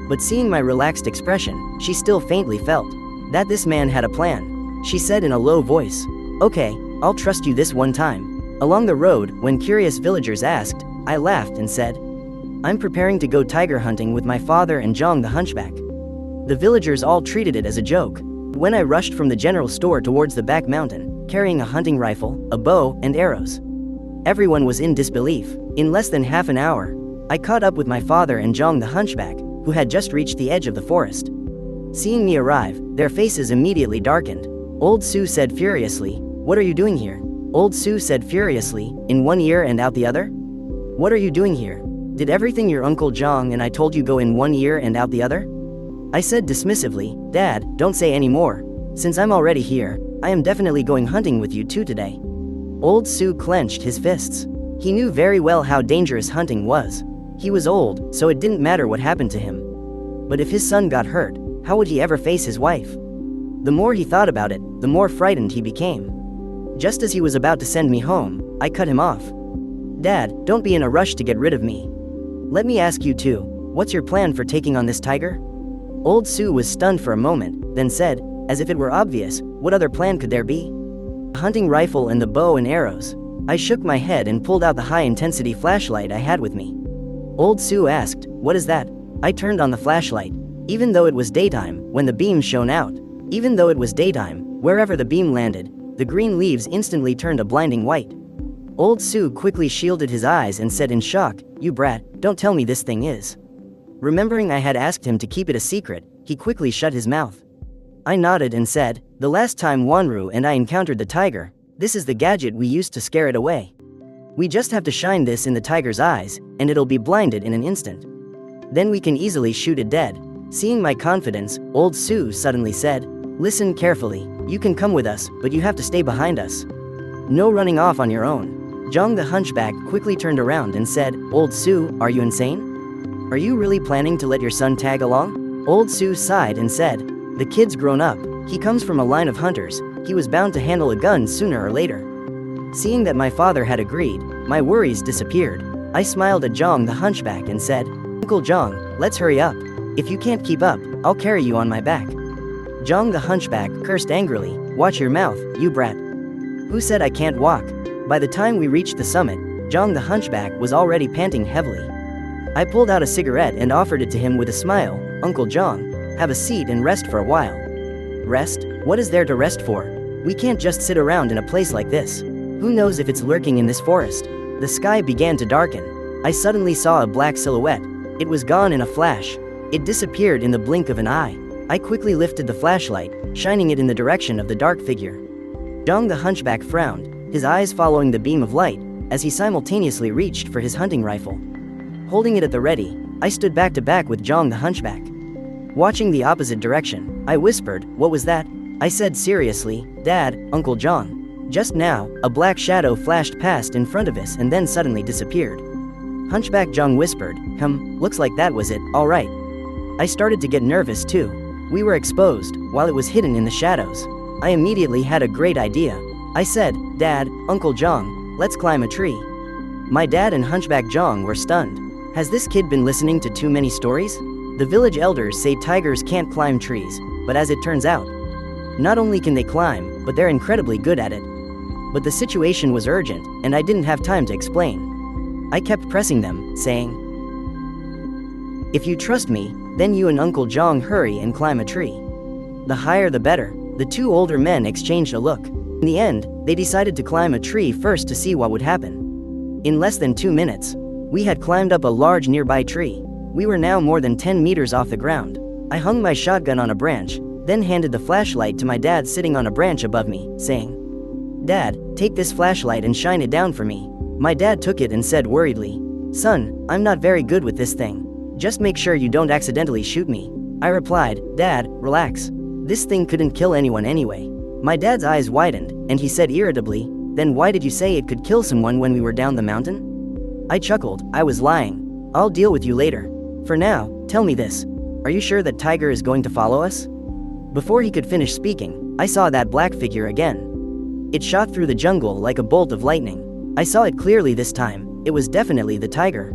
But seeing my relaxed expression, she still faintly felt that this man had a plan. She said in a low voice, "Okay, I'll trust you this one time." Along the road, when curious villagers asked, I laughed and said, "I'm preparing to go tiger hunting with my father and Jong the Hunchback." The villagers all treated it as a joke. When I rushed from the general store towards the back mountain, carrying a hunting rifle, a bow, and arrows, everyone was in disbelief. In less than half an hour, I caught up with my father and Jong the Hunchback, who had just reached the edge of the forest. Seeing me arrive, their faces immediately darkened. Old Sue said furiously, "What are you doing here?" Old Sue said furiously, "In one ear and out the other? What are you doing here? Did everything your Uncle Jong and I told you go in one ear and out the other?" I said dismissively, "Dad, don't say any more. Since I'm already here, I am definitely going hunting with you too today." Old Sue clenched his fists. He knew very well how dangerous hunting was. He was old, so it didn't matter what happened to him. But if his son got hurt, how would he ever face his wife? The more he thought about it, the more frightened he became. Just as he was about to send me home, I cut him off. "Dad, don't be in a rush to get rid of me. Let me ask you too, what's your plan for taking on this tiger?" Old Sue was stunned for a moment, then said, as if it were obvious, "What other plan could there be?" "A hunting rifle and the bow and arrows." I shook my head and pulled out the high-intensity flashlight I had with me. Old Sue asked, "What is that?" I turned on the flashlight. Even though it was daytime, when the beam shone out, even though it was daytime, wherever the beam landed, the green leaves instantly turned a blinding white. Old Sue quickly shielded his eyes and said in shock, "You brat, don't tell me this thing is." Remembering I had asked him to keep it a secret, he quickly shut his mouth. I nodded and said, "The last time Wonru and I encountered the tiger, this is the gadget we used to scare it away. We just have to shine this in the tiger's eyes, and it'll be blinded in an instant. Then we can easily shoot it dead." Seeing my confidence, Old Sue suddenly said, "Listen carefully. You can come with us, but you have to stay behind us. No running off on your own. Zhang the hunchback quickly turned around and said, Old Su, are you insane? Are you really planning to let your son tag along? Old Su sighed and said, the kid's grown up, he comes from a line of hunters, he was bound to handle a gun sooner or later. Seeing that my father had agreed, my worries disappeared. I smiled at Zhang the hunchback and said, Uncle Zhang, let's hurry up. If you can't keep up, I'll carry you on my back. Zhang the hunchback cursed angrily, watch your mouth, you brat. Who said I can't walk? By the time we reached the summit, Zhang the hunchback was already panting heavily. I pulled out a cigarette and offered it to him with a smile. Uncle Zhang, have a seat and rest for a while. Rest? What is there to rest for? We can't just sit around in a place like this. Who knows if it's lurking in this forest? The sky began to darken. I suddenly saw a black silhouette. It was gone in a flash. It disappeared in the blink of an eye. I quickly lifted the flashlight, shining it in the direction of the dark figure. Zhang the hunchback frowned, his eyes following the beam of light, as he simultaneously reached for his hunting rifle. Holding it at the ready, I stood back to back with Zhang the hunchback. Watching the opposite direction, I whispered, what was that? I said seriously, Dad, Uncle Zhang. Just now, a black shadow flashed past in front of us and then suddenly disappeared. Hunchback Zhang whispered, looks like that was it, alright. I started to get nervous too. We were exposed, while it was hidden in the shadows. I immediately had a great idea. I said, Dad, Uncle Zhang, let's climb a tree. My dad and Hunchback Zhang were stunned. Has this kid been listening to too many stories? The village elders say tigers can't climb trees, but as it turns out, not only can they climb, but they're incredibly good at it. But the situation was urgent, and I didn't have time to explain. I kept pressing them, saying, if you trust me, then you and Uncle Zhang hurry and climb a tree. The higher the better. The two older men exchanged a look. In the end, they decided to climb a tree first to see what would happen. In less than 2 minutes, we had climbed up a large nearby tree. We were now more than 10 meters off the ground. I hung my shotgun on a branch, then handed the flashlight to my dad sitting on a branch above me, saying, Dad, take this flashlight and shine it down for me. My dad took it and said worriedly, Son, I'm not very good with this thing. Just make sure you don't accidentally shoot me. I replied, Dad, relax. This thing couldn't kill anyone anyway. My dad's eyes widened, and he said irritably, then why did you say it could kill someone when we were down the mountain? I chuckled, I was lying. I'll deal with you later. For now, tell me this. Are you sure that tiger is going to follow us? Before he could finish speaking, I saw that black figure again. It shot through the jungle like a bolt of lightning. I saw it clearly this time. It was definitely the tiger.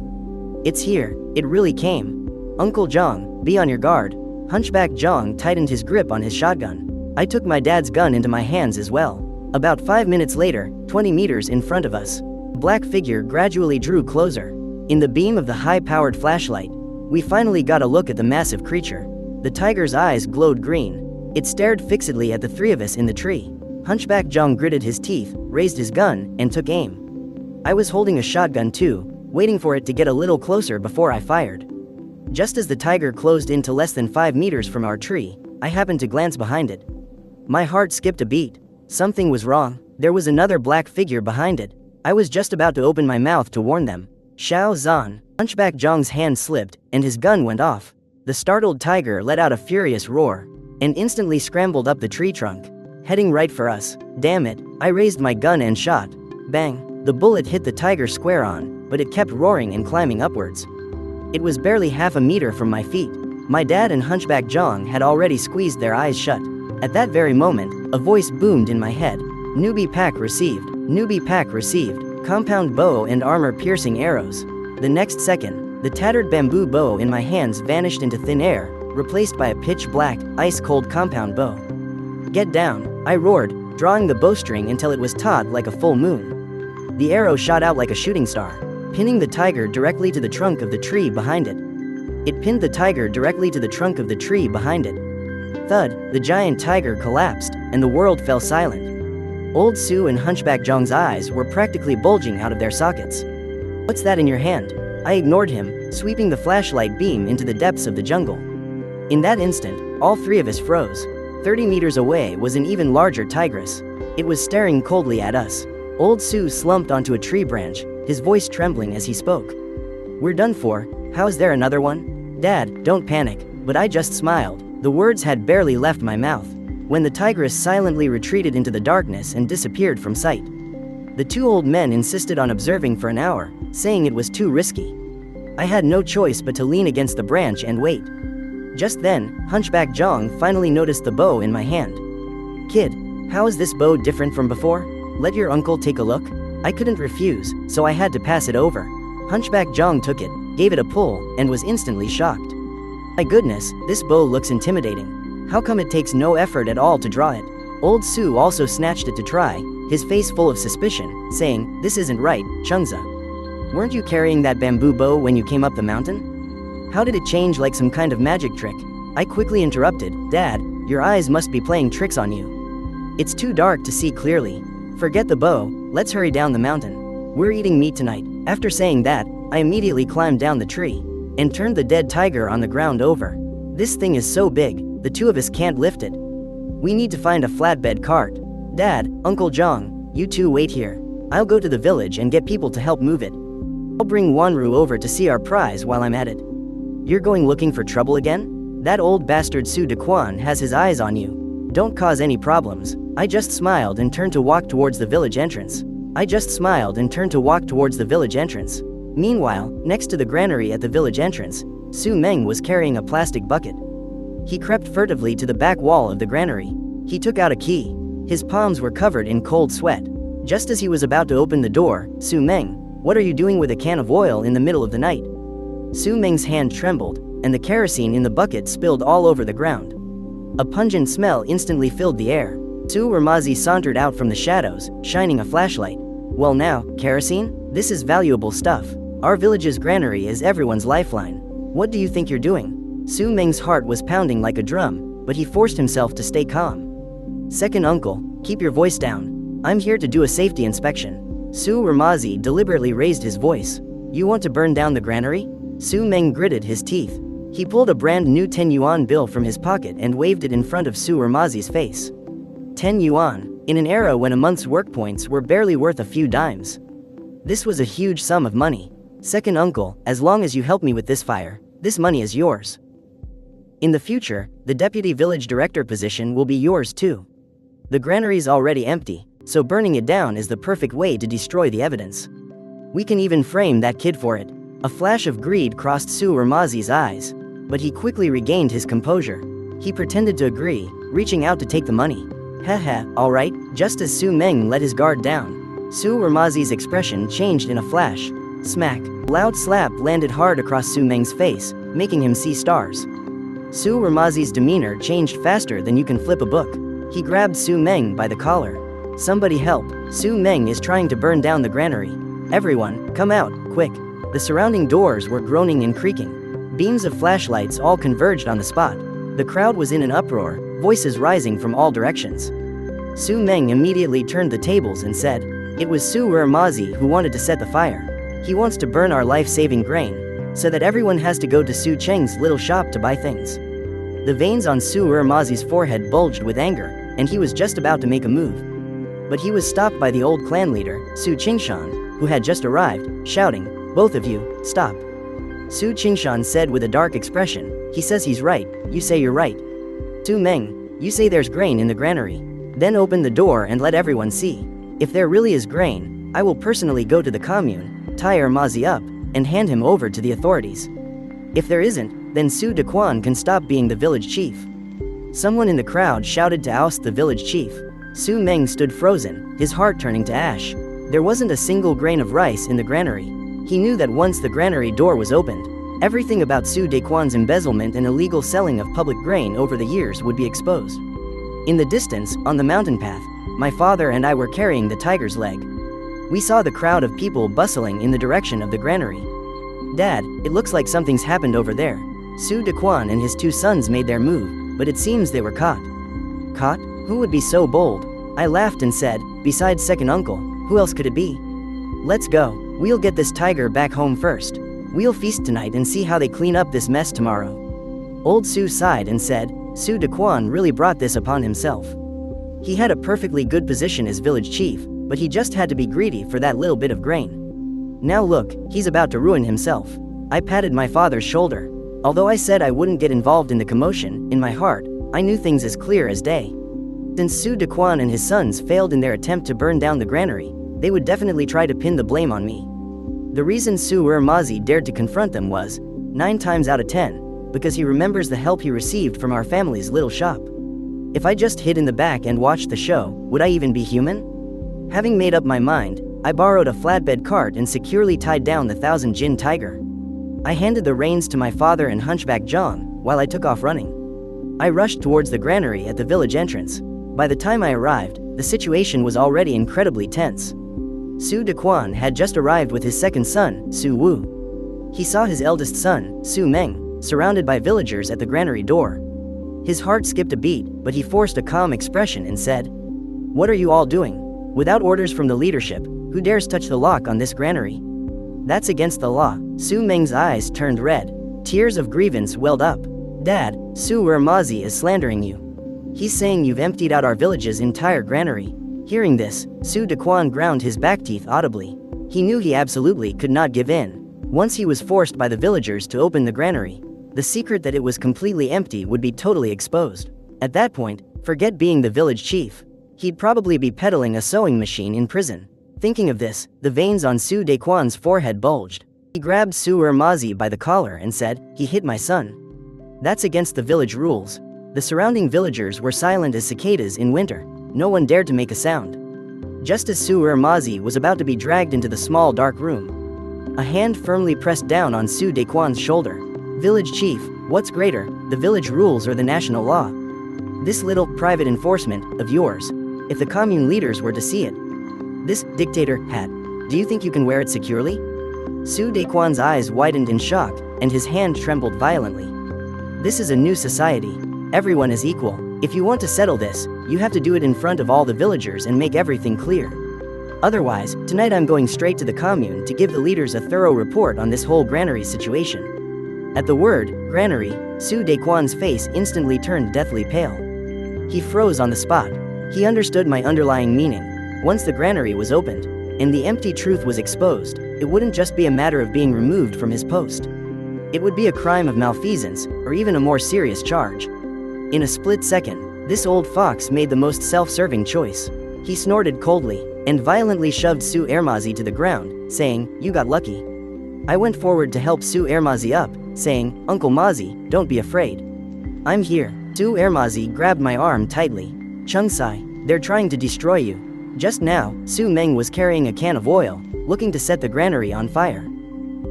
It's here. It really came. Uncle Zhang, be on your guard. Hunchback Zhang tightened his grip on his shotgun. I took my dad's gun into my hands as well. About 5 minutes later, 20 meters in front of us, the black figure gradually drew closer. In the beam of the high-powered flashlight, we finally got a look at the massive creature. The tiger's eyes glowed green. It stared fixedly at the three of us in the tree. Hunchback Zhang gritted his teeth, raised his gun, and took aim. I was holding a shotgun too, waiting for it to get a little closer before I fired. Just as the tiger closed in to less than 5 meters from our tree, I happened to glance behind it. My heart skipped a beat. Something was wrong. There was another black figure behind it. I was just about to open my mouth to warn them. Xiao Zhan. Hunchback Zhang's hand slipped, and his gun went off. The startled tiger let out a furious roar, and instantly scrambled up the tree trunk, heading right for us. Damn it, I raised my gun and shot. Bang, the bullet hit the tiger square on, but it kept roaring and climbing upwards. It was barely half a meter from my feet. My dad and Hunchback Zhang had already squeezed their eyes shut. At that very moment, a voice boomed in my head. Newbie pack received. Newbie pack received. Compound bow and armor-piercing arrows. The next second, the tattered bamboo bow in my hands vanished into thin air, replaced by a pitch-black, ice-cold compound bow. Get down, I roared, drawing the bowstring until it was taut like a full moon. The arrow shot out like a shooting star, pinning the tiger directly to the trunk of the tree behind it. It pinned the tiger directly to the trunk of the tree behind it. Thud, the giant tiger collapsed, and the world fell silent. Old Su and Hunchback Zhang's eyes were practically bulging out of their sockets. What's that in your hand? I ignored him, sweeping the flashlight beam into the depths of the jungle. In that instant, all three of us froze. 30 meters away was an even larger tigress. It was staring coldly at us. Old Su slumped onto a tree branch, his voice trembling as he spoke. We're done for. How's there another one? Dad, don't panic, but I just smiled. The words had barely left my mouth. when the tigress silently retreated into the darkness and disappeared from sight. The two old men insisted on observing for an hour, saying it was too risky. I had no choice but to lean against the branch and wait. Just then, Hunchback Jong finally noticed the bow in my hand. "Kid, how is this bow different from before? Let your uncle take a look." I couldn't refuse, so I had to pass it over. Hunchback Jong took it, gave it a pull, and was instantly shocked. My goodness, this bow looks intimidating. How come it takes no effort at all to draw it? Old Su also snatched it to try, his face full of suspicion, saying, "This isn't right, Chungza. Weren't you carrying that bamboo bow when you came up the mountain? How did it change like some kind of magic trick?" I quickly interrupted, "Dad, your eyes must be playing tricks on you. It's too dark to see clearly. Forget the bow, let's hurry down the mountain. We're eating meat tonight." After saying that, I immediately climbed down the tree and turned the dead tiger on the ground over. "This thing is so big, the two of us can't lift it. We need to find a flatbed cart. Dad, Uncle Jong, you two wait here. I'll go to the village and get people to help move it. I'll bring Wanru over to see our prize while I'm at it." "You're going looking for trouble again? That old bastard Su Dequan has his eyes on you. Don't cause any problems." I just smiled and turned to walk towards the village entrance. Meanwhile, next to the granary at the village entrance, Su Meng was carrying a plastic bucket. He crept furtively to the back wall of the granary. He took out a key. His palms were covered in cold sweat. Just as he was about to open the door, "Su Meng, what are you doing with a can of oil in the middle of the night?" Su Meng's hand trembled, and the kerosene in the bucket spilled all over the ground. A pungent smell instantly filled the air. Su Ramazi sauntered out from the shadows, shining a flashlight. "Well now, kerosene? This is valuable stuff. Our village's granary is everyone's lifeline. What do you think you're doing?" Su Meng's heart was pounding like a drum, but he forced himself to stay calm. "Second uncle, keep your voice down. I'm here to do a safety inspection." Su Ramazi deliberately raised his voice. "You want to burn down the granary?" Su Meng gritted his teeth. He pulled a brand new 10 yuan bill from his pocket and waved it in front of Su Ramazi's face. 10 yuan, in an era when a month's work points were barely worth a few dimes. This was a huge sum of money. "Second uncle, as long as you help me with this fire, this money is yours. In the future, the deputy village director position will be yours too. The granary's already empty, so burning it down is the perfect way to destroy the evidence. We can even frame that kid for it." A flash of greed crossed Su Ramazi's eyes, but he quickly regained his composure. He pretended to agree, reaching out to take the money. "Haha, alright." Just as Su Meng let his guard down, Su Ramazi's expression changed in a flash. Smack! Loud slap landed hard across Su Meng's face, making him see stars. Su Ramazi's demeanor changed faster than you can flip a book. He grabbed Su Meng by the collar. "Somebody help, Su Meng is trying to burn down the granary. Everyone, come out, quick." The surrounding doors were groaning and creaking. Beams of flashlights all converged on the spot. The crowd was in an uproar, voices rising from all directions. Su Meng immediately turned the tables and said, "It was Su Ramazi who wanted to set the fire. He wants to burn our life-saving grain, so that everyone has to go to Su Cheng's little shop to buy things." The veins on Su Ramazi's forehead bulged with anger, and he was just about to make a move. But he was stopped by the old clan leader, Su Qingshan, who had just arrived, shouting, "Both of you, stop." Su Qingshan said with a dark expression, "He says he's right, you say you're right. Su Meng, you say there's grain in the granary. Then open the door and let everyone see. If there really is grain, I will personally go to the commune, tie Ramazi up, and hand him over to the authorities. If there isn't, then Su Dequan can stop being the village chief." Someone in the crowd shouted to oust the village chief. Su Meng stood frozen, his heart turning to ash. There wasn't a single grain of rice in the granary. He knew that once the granary door was opened, everything about Su Dequan's embezzlement and illegal selling of public grain over the years would be exposed. In the distance, on the mountain path, my father and I were carrying the tiger's leg. We saw the crowd of people bustling in the direction of the granary. "Dad, it looks like something's happened over there." Su Dequan and his two sons made their move, but it seems they were caught. "Caught? Who would be so bold?" I laughed and said, "Besides second uncle, who else could it be? Let's go. We'll get this tiger back home first. We'll feast tonight and see how they clean up this mess tomorrow." Old Su sighed and said, Su Dequan really brought this upon himself. He had a perfectly good position as village chief, but he just had to be greedy for that little bit of grain. Now look, he's about to ruin himself. I patted my father's shoulder. Although I said I wouldn't get involved in the commotion, in my heart, I knew things as clear as day. Since Su Dequan and his sons failed in their attempt to burn down the granary, they would definitely try to pin the blame on me. The reason Su Ermazi dared to confront them was, 9 times out of 10, because he remembers the help he received from our family's little shop. If I just hid in the back and watched the show, would I even be human? Having made up my mind, I borrowed a flatbed cart and securely tied down the 1,000 Jin tiger. I handed the reins to my father and Hunchback Jong, while I took off running. I rushed towards the granary at the village entrance. By the time I arrived, the situation was already incredibly tense. Su Dequan had just arrived with his second son, Su Wu. He saw his eldest son, Su Meng, surrounded by villagers at the granary door. His heart skipped a beat, but he forced a calm expression and said, "What are you all doing? Without orders from the leadership, who dares touch the lock on this granary? That's against the law." Su Meng's eyes turned red. Tears of grievance welled up. "Dad, Su Ermazi is slandering you. He's saying you've emptied out our village's entire granary." Hearing this, Su Dequan ground his back teeth audibly. He knew he absolutely could not give in. Once he was forced by the villagers to open the granary, the secret that it was completely empty would be totally exposed. At that point, forget being the village chief. He'd probably be peddling a sewing machine in prison. Thinking of this, the veins on Su Dequan's forehead bulged. He grabbed Su Ermazi by the collar and said, "He hit my son. That's against the village rules." The surrounding villagers were silent as cicadas in winter. No one dared to make a sound. Just as Su Ermazi was about to be dragged into the small dark room, a hand firmly pressed down on Su Dequan's shoulder. "Village chief, what's greater, the village rules or the national law? This little private enforcement of yours, if the commune leaders were to see it. This dictator hat, do you think you can wear it securely?" Su Dequan's eyes widened in shock, and his hand trembled violently. "This is a new society. Everyone is equal. If you want to settle this, you have to do it in front of all the villagers and make everything clear. Otherwise, tonight I'm going straight to the commune to give the leaders a thorough report on this whole granary situation." At the word, granary, Su Dequan's face instantly turned deathly pale. He froze on the spot. He understood my underlying meaning. Once the granary was opened, and the empty truth was exposed, it wouldn't just be a matter of being removed from his post. It would be a crime of malfeasance, or even a more serious charge. In a split second, this old fox made the most self-serving choice. He snorted coldly, and violently shoved Su Ermazi to the ground, saying, "You got lucky." I went forward to help Su Ermazi up, saying, "Uncle Mazi, don't be afraid. I'm here." Su Ermazi grabbed my arm tightly. "Chung-sai, they're trying to destroy you." Just now, Su Meng was carrying a can of oil, looking to set the granary on fire.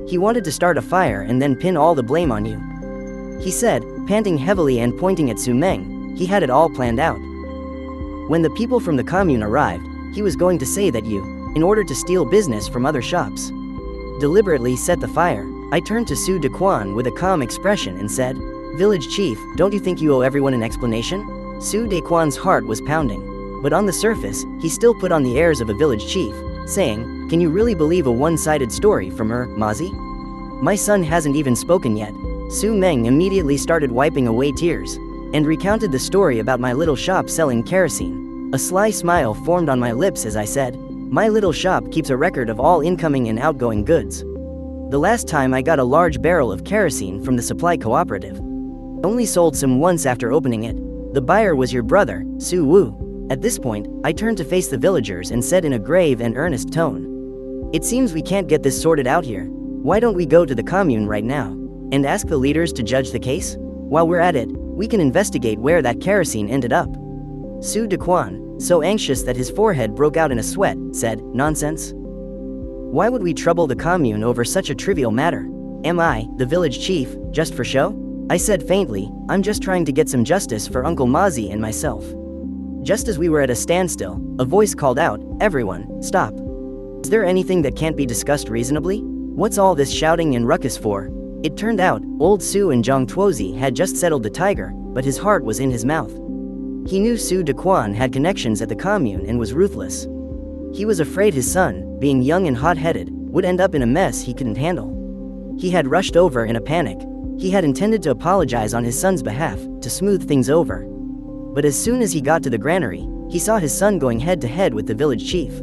"He wanted to start a fire and then pin all the blame on you," he said, panting heavily and pointing at Su Meng. He had it all planned out. When the people from the commune arrived, he was going to say that you, in order to steal business from other shops, deliberately set the fire. I turned to Su Dequan with a calm expression and said, "Village chief, don't you think you owe everyone an explanation?" Su Dequan's heart was pounding. But on the surface, he still put on the airs of a village chief, saying, "Can you really believe a one-sided story from Mazi? My son hasn't even spoken yet." Su Meng immediately started wiping away tears, and recounted the story about my little shop selling kerosene. A sly smile formed on my lips as I said, "My little shop keeps a record of all incoming and outgoing goods. The last time I got a large barrel of kerosene from the supply cooperative. Only sold some once after opening it. The buyer was your brother, Su Wu." At this point, I turned to face the villagers and said in a grave and earnest tone, "It seems we can't get this sorted out here. Why don't we go to the commune right now and ask the leaders to judge the case? While we're at it, we can investigate where that kerosene ended up." Su Dequan, so anxious that his forehead broke out in a sweat, said, "Nonsense. Why would we trouble the commune over such a trivial matter? Am I, the village chief, just for show?" I said faintly, "I'm just trying to get some justice for Uncle Mazi and myself." Just as we were at a standstill, a voice called out, "Everyone, stop. Is there anything that can't be discussed reasonably? What's all this shouting and ruckus for?" It turned out, old Su and Zhang Tuozi had just settled the tiger, but his heart was in his mouth. He knew Su Dequan had connections at the commune and was ruthless. He was afraid his son, being young and hot-headed, would end up in a mess he couldn't handle. He had rushed over in a panic. He had intended to apologize on his son's behalf, to smooth things over. But as soon as he got to the granary, he saw his son going head-to-head with the village chief.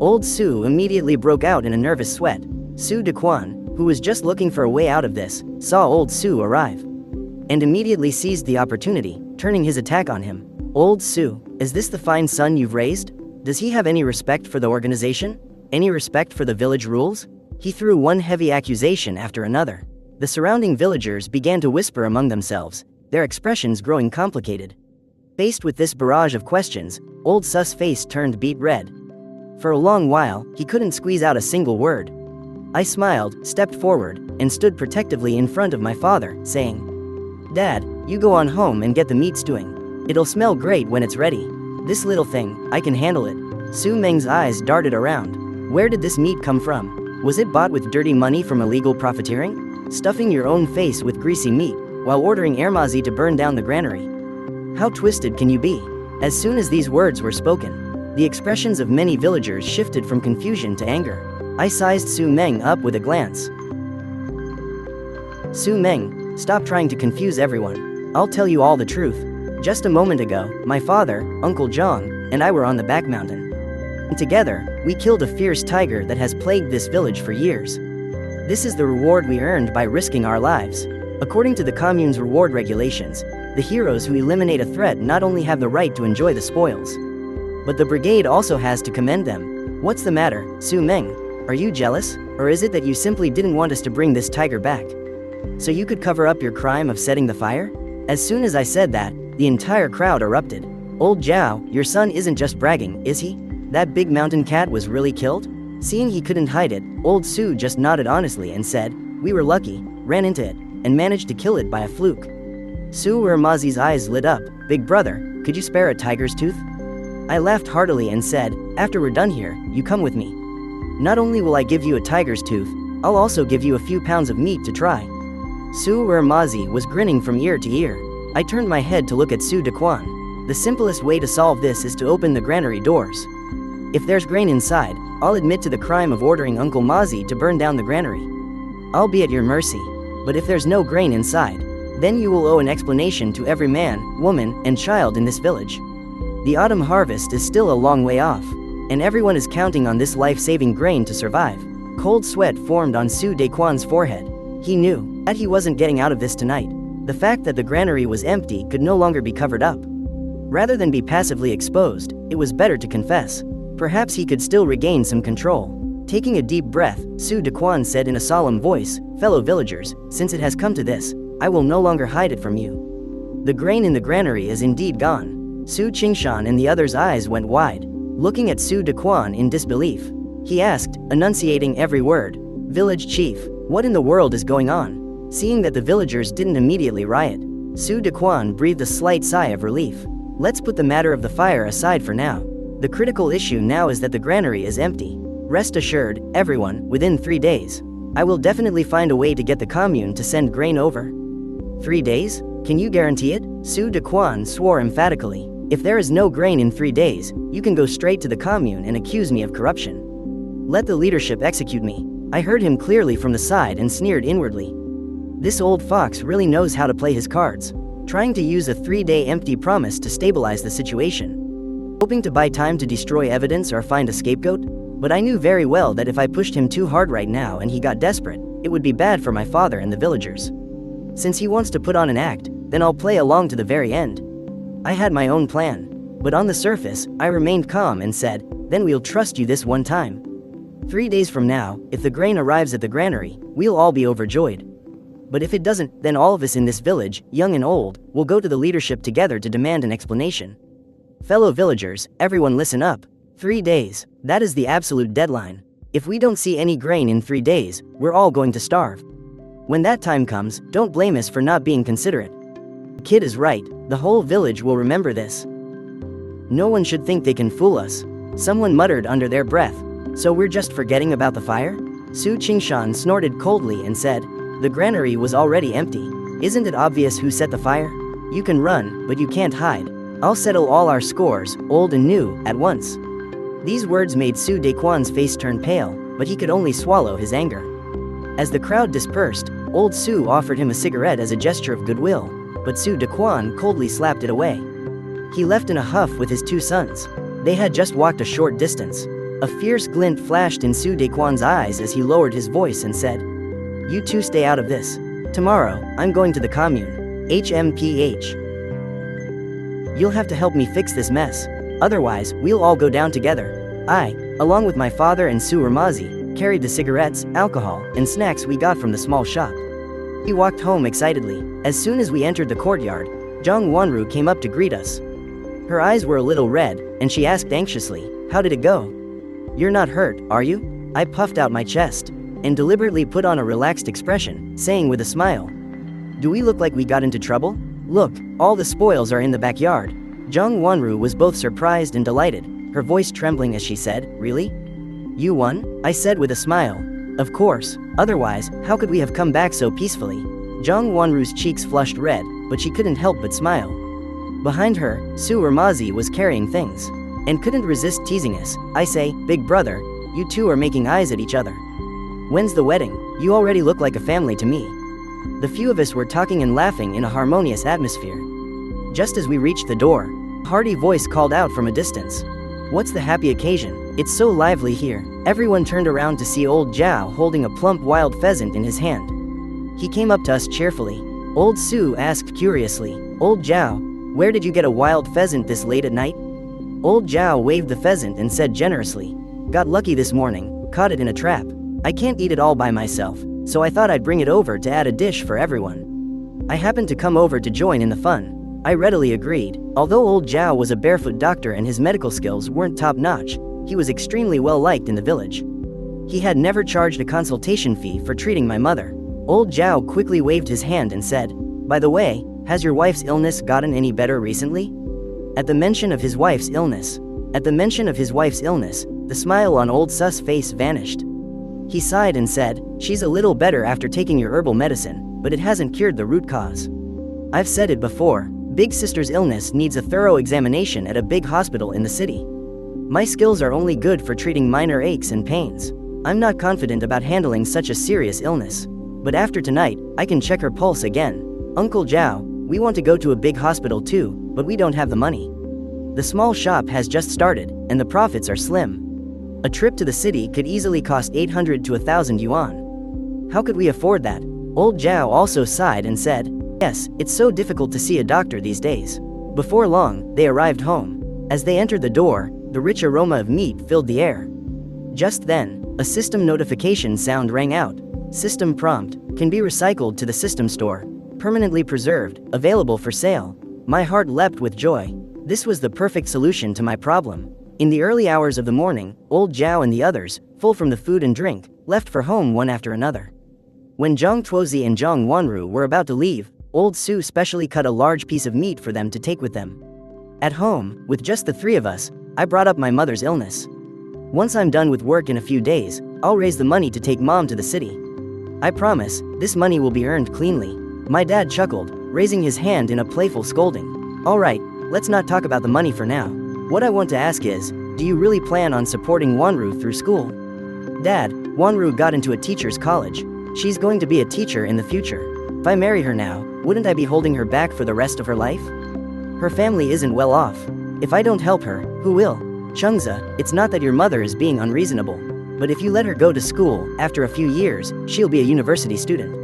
Old Su immediately broke out in a nervous sweat. Su Dequan, who was just looking for a way out of this, saw old Su arrive, and immediately seized the opportunity, turning his attack on him. "Old Su, is this the fine son you've raised? Does he have any respect for the organization? Any respect for the village rules?" He threw one heavy accusation after another. The surrounding villagers began to whisper among themselves, their expressions growing complicated. Faced with this barrage of questions, Old Su's face turned beet red. For a long while, he couldn't squeeze out a single word. I smiled, stepped forward, and stood protectively in front of my father, saying, "Dad, you go on home and get the meat stewing. It'll smell great when it's ready. This little thing, I can handle it." Su Meng's eyes darted around. Where did this meat come from? Was it bought with dirty money from illegal profiteering? Stuffing your own face with greasy meat, while ordering Ermazi to burn down the granary. How twisted can you be? As soon as these words were spoken, the expressions of many villagers shifted from confusion to anger. I sized Su Meng up with a glance. "Su Meng, stop trying to confuse everyone. I'll tell you all the truth. Just a moment ago, my father, Uncle Zhang, and I were on the back mountain. And together, we killed a fierce tiger that has plagued this village for years. This is the reward we earned by risking our lives. According to the commune's reward regulations, the heroes who eliminate a threat not only have the right to enjoy the spoils, but the brigade also has to commend them. What's the matter, Su Meng? Are you jealous? Or is it that you simply didn't want us to bring this tiger back, so you could cover up your crime of setting the fire?" As soon as I said that, the entire crowd erupted. "Old Zhao, your son isn't just bragging, is he? That big mountain cat was really killed?" Seeing he couldn't hide it, Old Su just nodded honestly and said, "We were lucky, ran into it, and managed to kill it by a fluke." Su Ermazi's eyes lit up. "Big brother, could you spare a tiger's tooth?" I laughed heartily and said, "After we're done here, you come with me. Not only will I give you a tiger's tooth, I'll also give you a few pounds of meat to try." Su Ermazi was grinning from ear to ear. I turned my head to look at Su Dequan. The simplest way to solve this is to open the granary doors. If there's grain inside, I'll admit to the crime of ordering Uncle Mazi to burn down the granary. I'll be at your mercy. But if there's no grain inside, then you will owe an explanation to every man, woman, and child in this village. The autumn harvest is still a long way off, and everyone is counting on this life-saving grain to survive. Cold sweat formed on Su Dequan's forehead. He knew that he wasn't getting out of this tonight. The fact that the granary was empty could no longer be covered up. Rather than be passively exposed, it was better to confess. Perhaps he could still regain some control. Taking a deep breath, Su Dequan said in a solemn voice, "Fellow villagers, since it has come to this, I will no longer hide it from you. The grain in the granary is indeed gone." Su Qingshan and the others' eyes went wide, looking at Su Dequan in disbelief. He asked, enunciating every word, "Village chief, what in the world is going on?" Seeing that the villagers didn't immediately riot, Su Dequan breathed a slight sigh of relief. "Let's put the matter of the fire aside for now. The critical issue now is that the granary is empty. Rest assured, everyone, within 3 days, I will definitely find a way to get the commune to send grain over." 3 days? Can you guarantee it? Su Dequan swore emphatically. "If there is no grain in 3 days, you can go straight to the commune and accuse me of corruption. Let the leadership execute me." I heard him clearly from the side and sneered inwardly. This old fox really knows how to play his cards, trying to use a 3-day empty promise to stabilize the situation, hoping to buy time to destroy evidence or find a scapegoat. But I knew very well that if I pushed him too hard right now and he got desperate, it would be bad for my father and the villagers. Since he wants to put on an act, then I'll play along to the very end. I had my own plan, but on the surface, I remained calm and said, "Then we'll trust you this one time. 3 days from now, if the grain arrives at the granary, we'll all be overjoyed. But if it doesn't, then all of us in this village, young and old, will go to the leadership together to demand an explanation. Fellow villagers, everyone listen up. 3 days, that is the absolute deadline. If we don't see any grain in 3 days, we're all going to starve. When that time comes, don't blame us for not being considerate." The kid is right, the whole village will remember this. "No one should think they can fool us," someone muttered under their breath. "So we're just forgetting about the fire?" Su Qingshan snorted coldly and said, "The granary was already empty. Isn't it obvious who set the fire? You can run, but you can't hide. I'll settle all our scores, old and new, at once." These words made Su Dequan's face turn pale, but he could only swallow his anger. As the crowd dispersed, Old Su offered him a cigarette as a gesture of goodwill, but Su Dequan coldly slapped it away. He left in a huff with his 2 sons. They had just walked a short distance. A fierce glint flashed in Su Dequan's eyes as he lowered his voice and said, "You two stay out of this. Tomorrow, I'm going to the commune. HMPH." You'll have to help me fix this mess. Otherwise, we'll all go down together. I, along with my father and Su Ramazi, carried the cigarettes, alcohol, and snacks we got from the small shop. We walked home excitedly. As soon as we entered the courtyard, Jung Wonru came up to greet us. Her eyes were a little red, and she asked anxiously, "How did it go? You're not hurt, are you?" I puffed out my chest and deliberately put on a relaxed expression, saying with a smile, "Do we look like we got into trouble? Look, all the spoils are in the backyard." Jung Wonru was both surprised and delighted, her voice trembling as she said, "Really? You won?" I said with a smile. "Of course, otherwise, how could we have come back so peacefully?" Jung Wonru's cheeks flushed red, but she couldn't help but smile. Behind her, Su Ramazi was carrying things and couldn't resist teasing us. I say, "Big brother, you two are making eyes at each other. When's the wedding? You already look like a family to me." The few of us were talking and laughing in a harmonious atmosphere. Just as we reached the door, a hearty voice called out from a distance, "What's the happy occasion? It's so lively here." Everyone turned around to see old Zhao holding a plump wild pheasant in his hand. He came up to us cheerfully. Old Su asked curiously, "Old Zhao, where did you get a wild pheasant this late at night?" Old Zhao waved the pheasant and said generously, "Got lucky this morning, caught it in a trap. I can't eat it all by myself, so I thought I'd bring it over to add a dish for everyone." I happened to come over to join in the fun. I readily agreed. Although old Zhao was a barefoot doctor and his medical skills weren't top-notch, he was extremely well-liked in the village. He had never charged a consultation fee for treating my mother. Old Zhao quickly waved his hand and said, "By the way, has your wife's illness gotten any better recently?" At the mention of his wife's illness, the smile on old Su's face vanished. He sighed and said, "She's a little better after taking your herbal medicine, but it hasn't cured the root cause. I've said it before, Big Sister's illness needs a thorough examination at a big hospital in the city. My skills are only good for treating minor aches and pains. I'm not confident about handling such a serious illness. But after tonight, I can check her pulse again. Uncle Zhao, we want to go to a big hospital too, but we don't have the money. The small shop has just started, and the profits are slim. A trip to the city could easily cost 800 to 1,000 yuan. How could we afford that?" Old Zhao also sighed and said, "Yes, it's so difficult to see a doctor these days." Before long, they arrived home. As they entered the door, the rich aroma of meat filled the air. Just then, a system notification sound rang out. "System prompt, can be recycled to the system store. Permanently preserved, available for sale." My heart leapt with joy. This was the perfect solution to my problem. In the early hours of the morning, old Zhao and the others, full from the food and drink, left for home one after another. When Zhang Tuozi and Zhang Wanru were about to leave, old Su specially cut a large piece of meat for them to take with them. At home, with just the three of us, I brought up my mother's illness. "Once I'm done with work in a few days, I'll raise the money to take Mom to the city. I promise, this money will be earned cleanly." My dad chuckled, raising his hand in a playful scolding. "All right, let's not talk about the money for now. What I want to ask is, do you really plan on supporting Wanru through school?" "Dad, Wanru got into a teacher's college. She's going to be a teacher in the future. If I marry her now, wouldn't I be holding her back for the rest of her life? Her family isn't well off. If I don't help her, who will? Chungza, it's not that your mother is being unreasonable. But if you let her go to school, after a few years, she'll be a university student.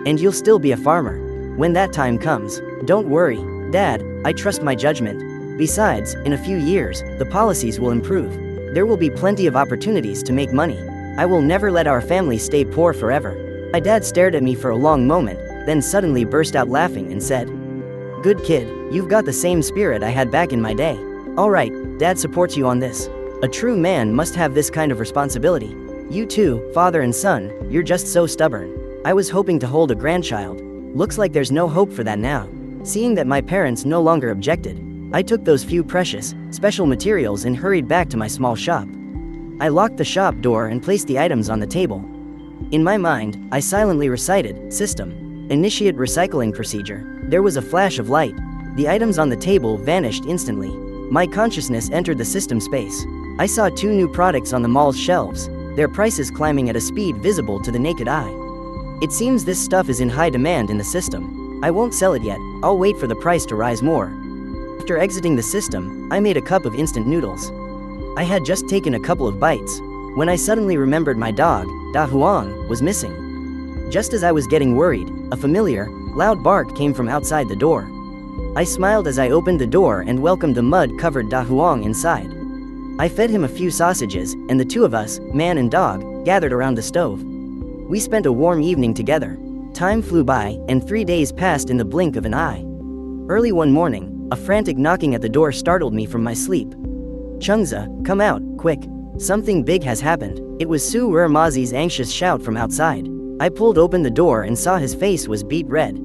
And you'll still be a farmer. When that time comes, don't worry, Dad, I trust my judgment. Besides, in a few years, the policies will improve. There will be plenty of opportunities to make money. I will never let our family stay poor forever." My dad stared at me for a long moment, then suddenly burst out laughing and said, "Good kid, you've got the same spirit I had back in my day. All right, Dad supports you on this. A true man must have this kind of responsibility. You two, father and son, you're just so stubborn. I was hoping to hold a grandchild. Looks like there's no hope for that now." Seeing that my parents no longer objected, I took those few precious, special materials and hurried back to my small shop. I locked the shop door and placed the items on the table. In my mind, I silently recited, "System. Initiate recycling procedure." There was a flash of light. The items on the table vanished instantly. My consciousness entered the system space. I saw 2 new products on the mall's shelves, their prices climbing at a speed visible to the naked eye. It seems this stuff is in high demand in the system. I won't sell it yet, I'll wait for the price to rise more. After exiting the system, I made a cup of instant noodles. I had just taken a couple of bites, when I suddenly remembered my dog, Da Huang, was missing. Just as I was getting worried, a familiar, loud bark came from outside the door. I smiled as I opened the door and welcomed the mud-covered Da Huang inside. I fed him a few sausages, and the two of us, man and dog, gathered around the stove. We spent a warm evening together. Time flew by, and 3 days passed in the blink of an eye. Early one morning, a frantic knocking at the door startled me from my sleep. "Chungza, come out, quick. Something big has happened." It was Su Ermazi's anxious shout from outside. I pulled open the door and saw his face was beet red.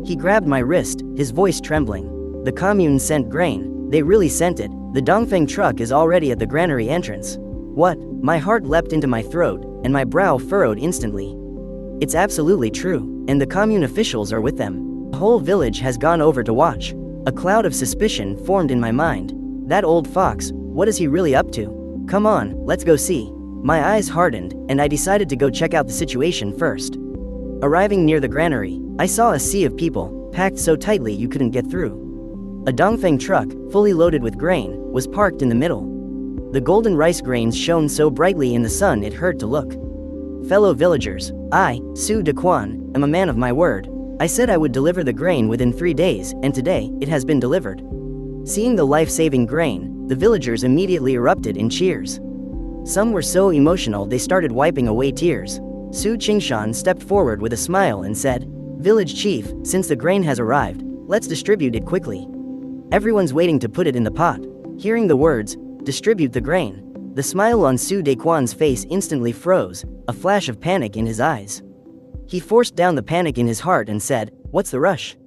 He grabbed my wrist, his voice trembling. "The commune sent grain. They really sent it. The Dongfeng truck is already at the granary entrance." "What?" My heart leapt into my throat, and my brow furrowed instantly. It's absolutely true, and the commune officials are with them. The whole village has gone over to watch. A cloud of suspicion formed in my mind. That old fox, what is he really up to? Come on, let's go see. My eyes hardened, and I decided to go check out the situation first. Arriving near the granary, I saw a sea of people, packed so tightly you couldn't get through. A Dongfeng truck, fully loaded with grain, was parked in the middle. The golden rice grains shone so brightly in the sun it hurt to look. "Fellow villagers, I, Su Dequan, am a man of my word. I said I would deliver the grain within 3 days, and today, it has been delivered." Seeing the life-saving grain, the villagers immediately erupted in cheers. Some were so emotional they started wiping away tears. Su Qingshan stepped forward with a smile and said, "Village chief, since the grain has arrived, let's distribute it quickly. Everyone's waiting to put it in the pot." Hearing the words, "distribute the grain," the smile on Su Dequan's face instantly froze, a flash of panic in his eyes. He forced down the panic in his heart and said, "What's the rush?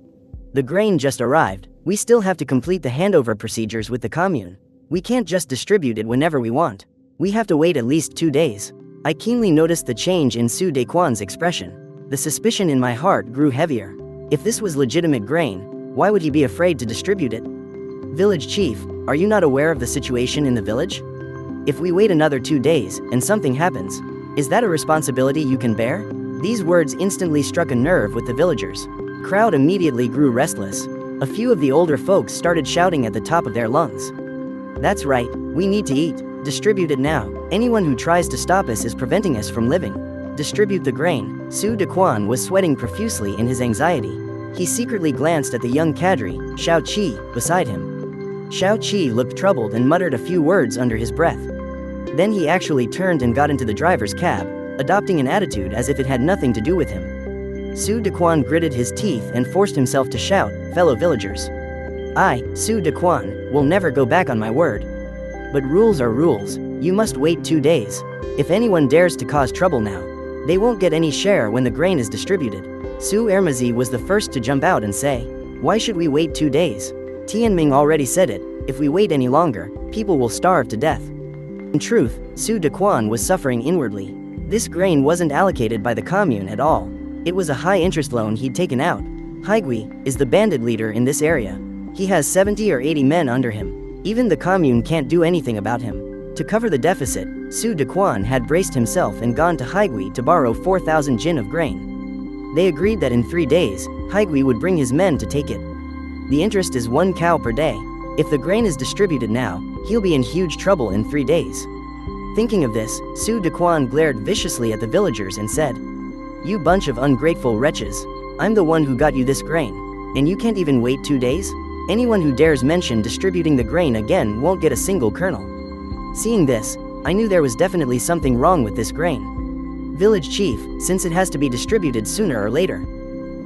The grain just arrived. We still have to complete the handover procedures with the commune. We can't just distribute it whenever we want. We have to wait at least 2 days." I keenly noticed the change in Su Dequan's expression. The suspicion in my heart grew heavier. If this was legitimate grain, why would he be afraid to distribute it? "Village chief, are you not aware of the situation in the village? If we wait another 2 days, and something happens, is that a responsibility you can bear?" These words instantly struck a nerve with the villagers. Crowd immediately grew restless. A few of the older folks started shouting at the top of their lungs. "That's right, we need to eat. Distribute it now. Anyone who tries to stop us is preventing us from living. Distribute the grain." Su Dequan was sweating profusely in his anxiety. He secretly glanced at the young cadre, Xiao Qi, beside him. Xiao Qi looked troubled and muttered a few words under his breath. Then he actually turned and got into the driver's cab, adopting an attitude as if it had nothing to do with him. Su Dequan gritted his teeth and forced himself to shout, "Fellow villagers, I, Su Dequan, will never go back on my word. But rules are rules. You must wait 2 days. If anyone dares to cause trouble now, they won't get any share when the grain is distributed." Su Ermazi was the first to jump out and say, "Why should we wait 2 days? Tianming already said it, if we wait any longer, people will starve to death." In truth, Su Dequan was suffering inwardly. This grain wasn't allocated by the commune at all. It was a high-interest loan he'd taken out. Haigui is the bandit leader in this area. He has 70 or 80 men under him. Even the commune can't do anything about him. To cover the deficit, Su Dequan had braced himself and gone to Haigui to borrow 4,000 jin of grain. They agreed that in 3 days, Haigui would bring his men to take it. The interest is 1 cow per day. If the grain is distributed now, he'll be in huge trouble in 3 days. Thinking of this, Su Dequan glared viciously at the villagers and said, "You bunch of ungrateful wretches. I'm the one who got you this grain. And you can't even wait 2 days? Anyone who dares mention distributing the grain again won't get a single kernel." Seeing this, I knew there was definitely something wrong with this grain. "Village chief, since it has to be distributed sooner or later,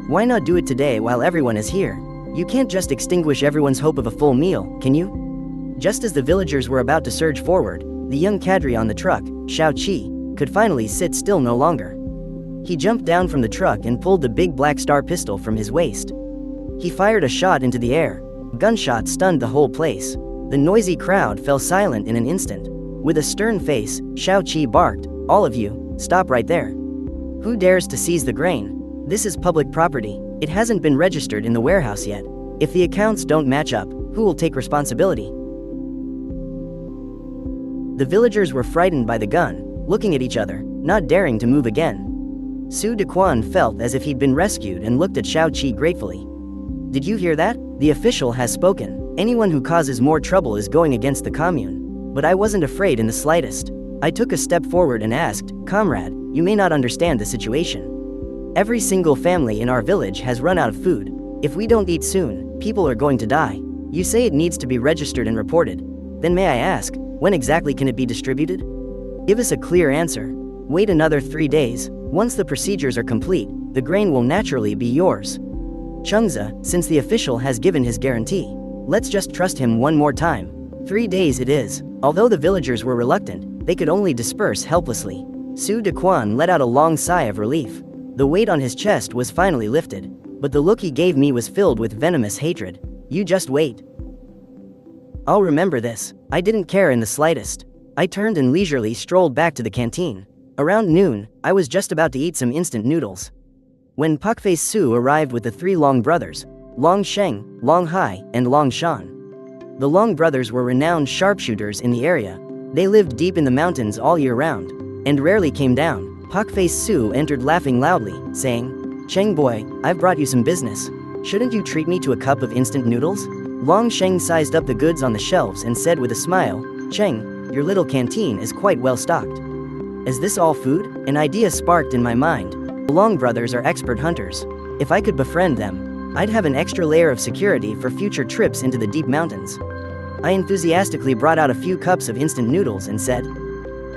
why not do it today while everyone is here? You can't just extinguish everyone's hope of a full meal, can you?" Just as the villagers were about to surge forward, the young cadre on the truck, Xiao Qi, could finally sit still no longer. He jumped down from the truck and pulled the big black star pistol from his waist. He fired a shot into the air. Gunshot stunned the whole place. The noisy crowd fell silent in an instant. With a stern face, Xiao Qi barked, "All of you, stop right there. Who dares to seize the grain? This is public property. It hasn't been registered in the warehouse yet. If the accounts don't match up, who will take responsibility?" The villagers were frightened by the gun, looking at each other, not daring to move again. Su Dequan felt as if he'd been rescued and looked at Xiao Qi gratefully. "Did you hear that? The official has spoken. Anyone who causes more trouble is going against the commune." But I wasn't afraid in the slightest. I took a step forward and asked, "Comrade, you may not understand the situation. Every single family in our village has run out of food. If we don't eat soon, people are going to die. You say it needs to be registered and reported. Then may I ask, when exactly can it be distributed? Give us a clear answer. Wait another 3 days. Once the procedures are complete, the grain will naturally be yours. Chungza, since the official has given his guarantee, let's just trust him one more time. 3 days it is. Although the villagers were reluctant, they could only disperse helplessly. Su Dequan let out a long sigh of relief. The weight on his chest was finally lifted, but the look he gave me was filled with venomous hatred. You just wait. I'll remember this. I didn't care in the slightest. I turned and leisurely strolled back to the canteen. Around noon, I was just about to eat some instant noodles when Puckface Su arrived with the 3 Long brothers, Long Sheng, Long Hai, and Long Shan. The Long brothers were renowned sharpshooters in the area. They lived deep in the mountains all year round, and rarely came down. Puckface Su entered laughing loudly, saying, "Cheng boy, I've brought you some business. Shouldn't you treat me to a cup of instant noodles?" Long Sheng sized up the goods on the shelves and said with a smile, "Cheng, your little canteen is quite well stocked." Is this all food? An idea sparked in my mind. The Long brothers are expert hunters. If I could befriend them, I'd have an extra layer of security for future trips into the deep mountains. I enthusiastically brought out a few cups of instant noodles and said,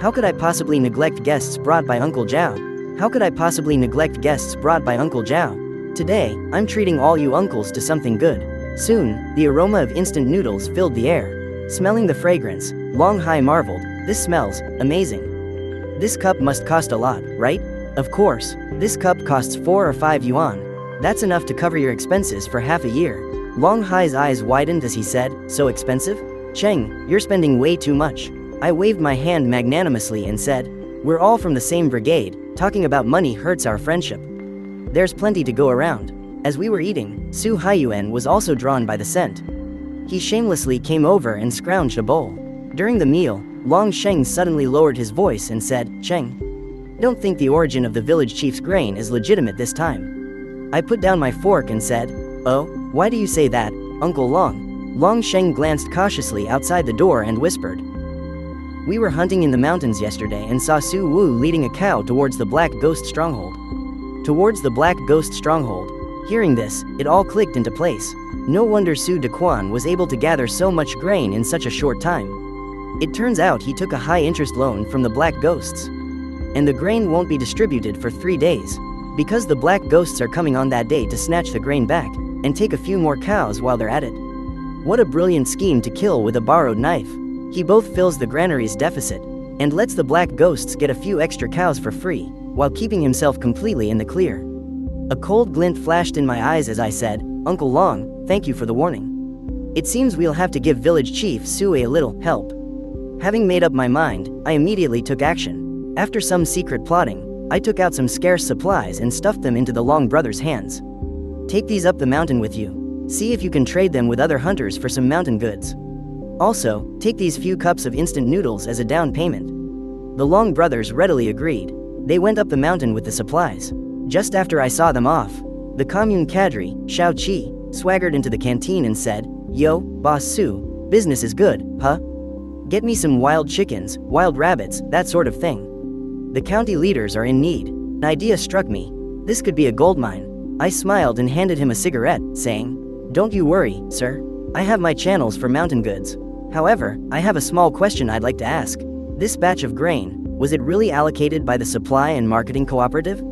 "How could I possibly neglect guests brought by Uncle Zhao? How could I possibly neglect guests brought by Uncle Zhao? Today, I'm treating all you uncles to something good." Soon, the aroma of instant noodles filled the air. Smelling the fragrance, Long Hai marveled, "This smells amazing. This cup must cost a lot, right?" "Of course, this cup costs 4 or 5 yuan. That's enough to cover your expenses for half a year." Long Hai's eyes widened as he said, "So expensive? Cheng, you're spending way too much." I waved my hand magnanimously and said, "We're all from the same brigade, talking about money hurts our friendship. There's plenty to go around." As we were eating, Su Haiyuan was also drawn by the scent. He shamelessly came over and scrounged a bowl. During the meal, Long Sheng suddenly lowered his voice and said, "Cheng, don't think the origin of the village chief's grain is legitimate this time." I put down my fork and said, "Oh, why do you say that, Uncle Long?" Long Sheng glanced cautiously outside the door and whispered, "We were hunting in the mountains yesterday and saw Su Wu leading a cow towards the Black Ghost stronghold." Towards the Black Ghost stronghold. Hearing this, it all clicked into place. No wonder Su Dequan was able to gather so much grain in such a short time. It turns out he took a high-interest loan from the Black Ghosts. And the grain won't be distributed for 3 days, because the Black Ghosts are coming on that day to snatch the grain back, and take a few more cows while they're at it. What a brilliant scheme to kill with a borrowed knife. He both fills the granary's deficit, and lets the Black Ghosts get a few extra cows for free, while keeping himself completely in the clear. A cold glint flashed in my eyes as I said, "Uncle Long, thank you for the warning. It seems we'll have to give village chief Sui a little help." Having made up my mind, I immediately took action. After some secret plotting, I took out some scarce supplies and stuffed them into the Long brothers' hands. "Take these up the mountain with you. See if you can trade them with other hunters for some mountain goods. Also, take these few cups of instant noodles as a down payment." The Long brothers readily agreed. They went up the mountain with the supplies. Just after I saw them off, the commune cadre, Xiao Qi, swaggered into the canteen and said, "Yo, Boss Su, business is good, huh? Get me some wild chickens, wild rabbits, that sort of thing. The county leaders are in need." An idea struck me. This could be a goldmine. I smiled and handed him a cigarette, saying, "Don't you worry, sir. I have my channels for mountain goods. However, I have a small question I'd like to ask. This batch of grain, was it really allocated by the Supply and Marketing Cooperative?"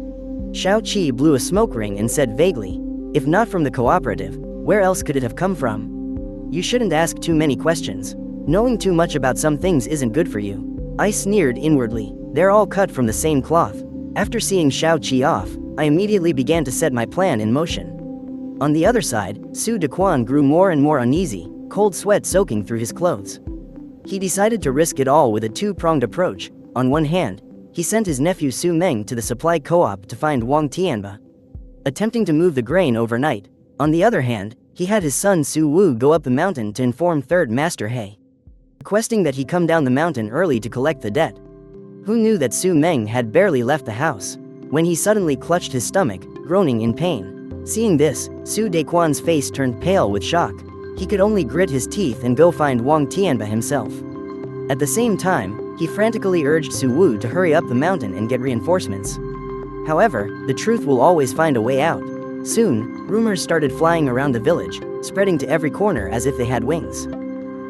Xiao Qi blew a smoke ring and said vaguely, "If not from the cooperative, where else could it have come from? You shouldn't ask too many questions. Knowing too much about some things isn't good for you." I sneered inwardly. They're all cut from the same cloth. After seeing Xiao Qi off, I immediately began to set my plan in motion. On the other side, Su Dequan grew more and more uneasy, cold sweat soaking through his clothes. He decided to risk it all with a two-pronged approach. On one hand, he sent his nephew Su Meng to the supply co-op to find Wang Tianba, attempting to move the grain overnight. On the other hand, he had his son Su Wu go up the mountain to inform Third Master He, requesting that he come down the mountain early to collect the debt. Who knew that Su Meng had barely left the house when he suddenly clutched his stomach, groaning in pain. Seeing this, Su Dequan's face turned pale with shock. He could only grit his teeth and go find Wang Tianba himself. At the same time, he frantically urged Su Wu to hurry up the mountain and get reinforcements. However, the truth will always find a way out. Soon, rumors started flying around the village, spreading to every corner as if they had wings.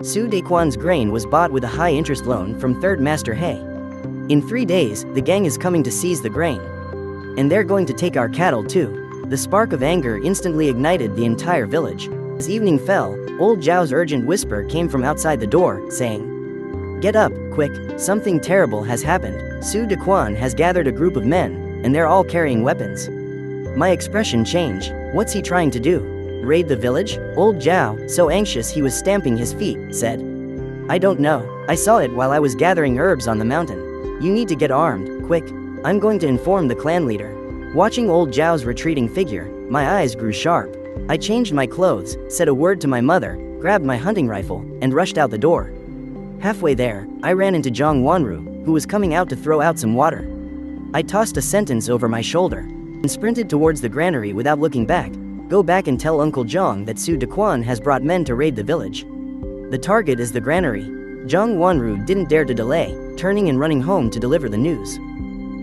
Su Daquan's grain was bought with a high-interest loan from Third Master He. In 3 days, the gang is coming to seize the grain. And they're going to take our cattle too. The spark of anger instantly ignited the entire village. As evening fell, old Zhao's urgent whisper came from outside the door, saying, "Get up, quick, something terrible has happened. Su Daquan has gathered a group of men, and they're all carrying weapons." My expression changed. What's he trying to do? Raid the village? Old Zhao, so anxious he was stamping his feet, said, "I don't know. I saw it while I was gathering herbs on the mountain. You need to get armed, quick. I'm going to inform the clan leader." Watching old Zhao's retreating figure, my eyes grew sharp. I changed my clothes, said a word to my mother, grabbed my hunting rifle, and rushed out the door. Halfway there, I ran into Zhang Wanru, who was coming out to throw out some water. I tossed a sentence over my shoulder and sprinted towards the granary without looking back. "Go back and tell Uncle Zhang that Su Daquan has brought men to raid the village. The target is the granary." Zhang Wanru didn't dare to delay, turning and running home to deliver the news.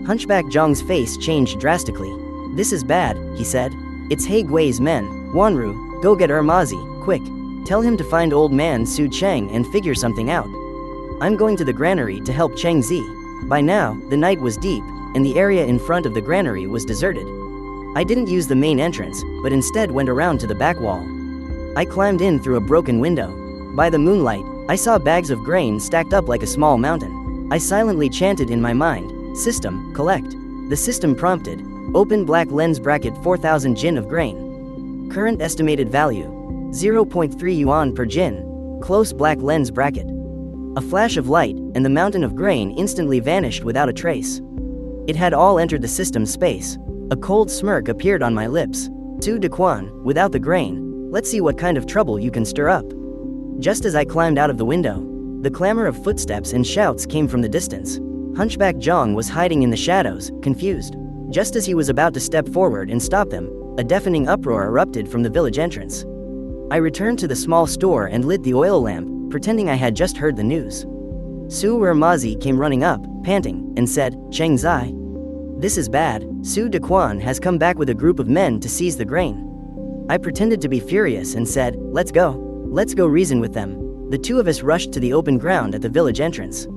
Hunchback Zhang's face changed drastically. "This is bad," he said. "It's He Gui's men. Wanru, go get Ermazi, quick. Tell him to find old man Su Cheng and figure something out. I'm going to the granary to help Cheng Zi." By now, the night was deep, and the area in front of the granary was deserted. I didn't use the main entrance, but instead went around to the back wall. I climbed in through a broken window. By the moonlight, I saw bags of grain stacked up like a small mountain. I silently chanted in my mind, "System, collect." The system prompted, "Open black lens bracket 4,000 jin of grain. Current estimated value, 0.3 yuan per jin. Close black lens bracket." A flash of light, and the mountain of grain instantly vanished without a trace. It had all entered the system's space. A cold smirk appeared on my lips. "Su Daquan, without the grain, let's see what kind of trouble you can stir up." Just as I climbed out of the window, the clamor of footsteps and shouts came from the distance. Hunchback Zhang was hiding in the shadows, confused. Just as he was about to step forward and stop them, a deafening uproar erupted from the village entrance. I returned to the small store and lit the oil lamp, pretending I had just heard the news. Su Ermazi came running up, panting, and said, "Cheng Zai. This is bad. Su Daquan has come back with a group of men to seize the grain." I pretended to be furious and said, "Let's go. Let's go reason with them." The two of us rushed to the open ground at the village entrance.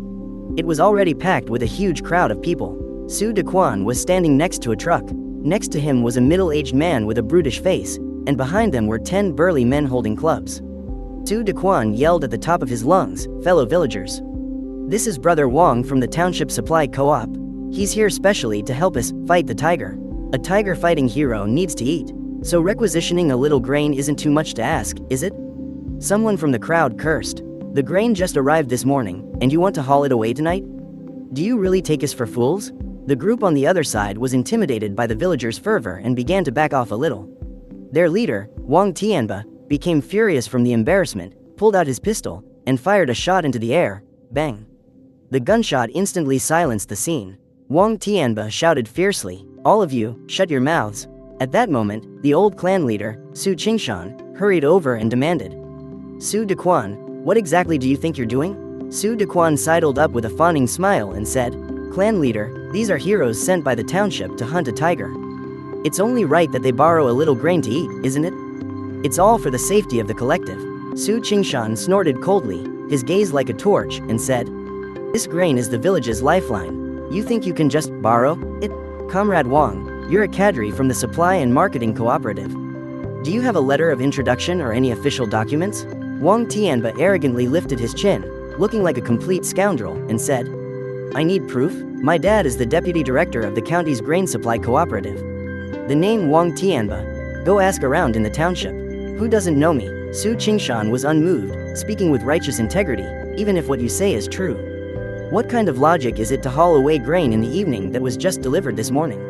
It was already packed with a huge crowd of people. Su Daquan was standing next to a truck. Next to him was a middle-aged man with a brutish face, and behind them were 10 burly men holding clubs. Su Daquan yelled at the top of his lungs, "Fellow villagers. This is Brother Wang from the Township Supply Co-op. He's here specially to help us fight the tiger. A tiger fighting hero needs to eat, so requisitioning a little grain isn't too much to ask, is it?" Someone from the crowd cursed. "The grain just arrived this morning, and you want to haul it away tonight? Do you really take us for fools?" The group on the other side was intimidated by the villagers' fervor and began to back off a little. Their leader, Wang Tianba, became furious from the embarrassment, pulled out his pistol, and fired a shot into the air. Bang! The gunshot instantly silenced the scene. Wang Tianba shouted fiercely, "All of you, shut your mouths." At that moment, the old clan leader, Su Qingshan, hurried over and demanded, "Su Daquan, what exactly do you think you're doing?" Su Daquan sidled up with a fawning smile and said, "Clan leader, these are heroes sent by the township to hunt a tiger. It's only right that they borrow a little grain to eat, isn't it? It's all for the safety of the collective." Su Qingshan snorted coldly, his gaze like a torch, and said, "This grain is the village's lifeline. You think you can just borrow it? Comrade Wang, you're a cadre from the Supply and Marketing Cooperative. Do you have a letter of introduction or any official documents?" Wang Tianba arrogantly lifted his chin, looking like a complete scoundrel, and said, "I need proof. My dad is the deputy director of the county's grain supply cooperative." The name Wang Tianba. Go ask around in the township. Who doesn't know me? Su Qingshan was unmoved, speaking with righteous integrity, "Even if what you say is true. What kind of logic is it to haul away grain in the evening that was just delivered this morning?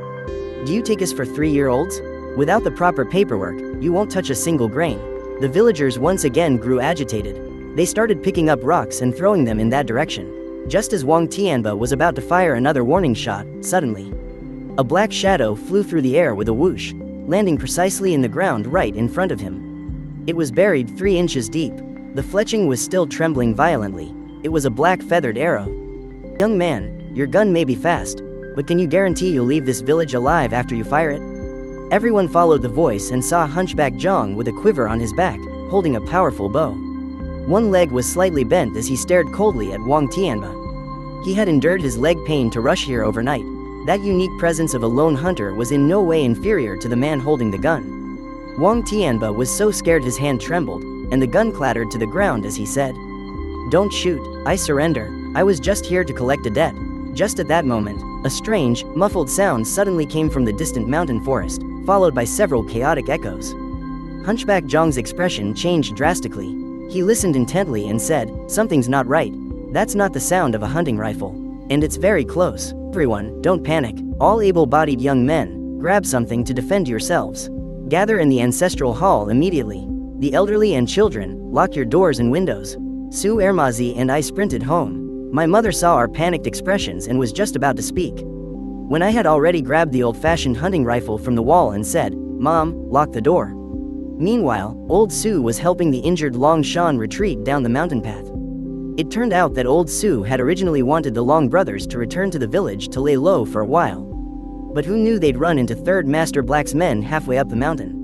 Do you take us for 3-year-olds? Without the proper paperwork, you won't touch a single grain." The villagers once again grew agitated. They started picking up rocks and throwing them in that direction. Just as Wang Tianba was about to fire another warning shot, suddenly, a black shadow flew through the air with a whoosh, landing precisely in the ground right in front of him. It was buried 3 inches deep. The fletching was still trembling violently. It was a black feathered arrow. "Young man, your gun may be fast, but can you guarantee you'll leave this village alive after you fire it?" Everyone followed the voice and saw Hunchback Jong with a quiver on his back, holding a powerful bow. One leg was slightly bent as he stared coldly at Wang Tianba. He had endured his leg pain to rush here overnight. That unique presence of a lone hunter was in no way inferior to the man holding the gun. Wang Tianba was so scared his hand trembled, and the gun clattered to the ground as he said, "Don't shoot, I surrender. I was just here to collect a debt." Just at that moment, a strange, muffled sound suddenly came from the distant mountain forest, followed by several chaotic echoes. Hunchback Jong's expression changed drastically. He listened intently and said, "Something's not right. That's not the sound of a hunting rifle. And it's very close. Everyone, don't panic. All able-bodied young men, grab something to defend yourselves. Gather in the ancestral hall immediately. The elderly and children, lock your doors and windows." Su Ermazi and I sprinted home. My mother saw our panicked expressions and was just about to speak, when I had already grabbed the old-fashioned hunting rifle from the wall and said, "Mom, lock the door." Meanwhile, old Su was helping the injured Long Shan retreat down the mountain path. It turned out that old Su had originally wanted the Long brothers to return to the village to lay low for a while. But who knew they'd run into Third Master Black's men halfway up the mountain?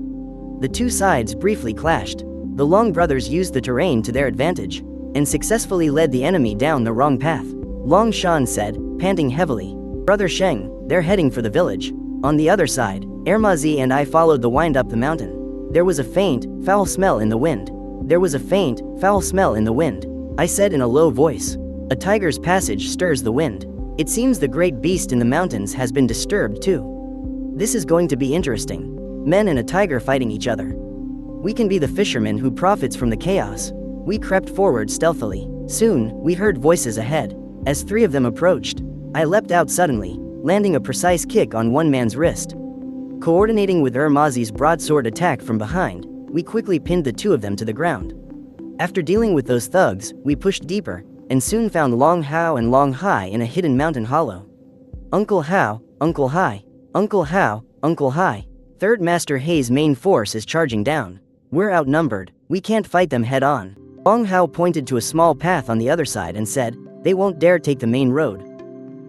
The two sides briefly clashed. The Long brothers used the terrain to their advantage, and successfully led the enemy down the wrong path. Long Shan said, panting heavily, "Brother Sheng, they're heading for the village." On the other side, Ermazi and I followed the wind up the mountain. There was a faint, foul smell in the wind. There was a faint, foul smell in the wind. I said in a low voice. A tiger's passage stirs the wind. It seems the great beast in the mountains has been disturbed too. This is going to be interesting. Men and a tiger fighting each other. We can be the fisherman who profits from the chaos. We crept forward stealthily. Soon, we heard voices ahead. As three of them approached, I leapt out suddenly, landing a precise kick on one man's wrist. Coordinating with Ermazi's broadsword attack from behind, we quickly pinned the two of them to the ground. After dealing with those thugs, we pushed deeper, and soon found Long Hao and Long Hai in a hidden mountain hollow. "Uncle Hao, Uncle Hai, Uncle Hao, Uncle Hai. Third Master Hei's main force is charging down. We're outnumbered, we can't fight them head on." Long Hao pointed to a small path on the other side and said, "They won't dare take the main road.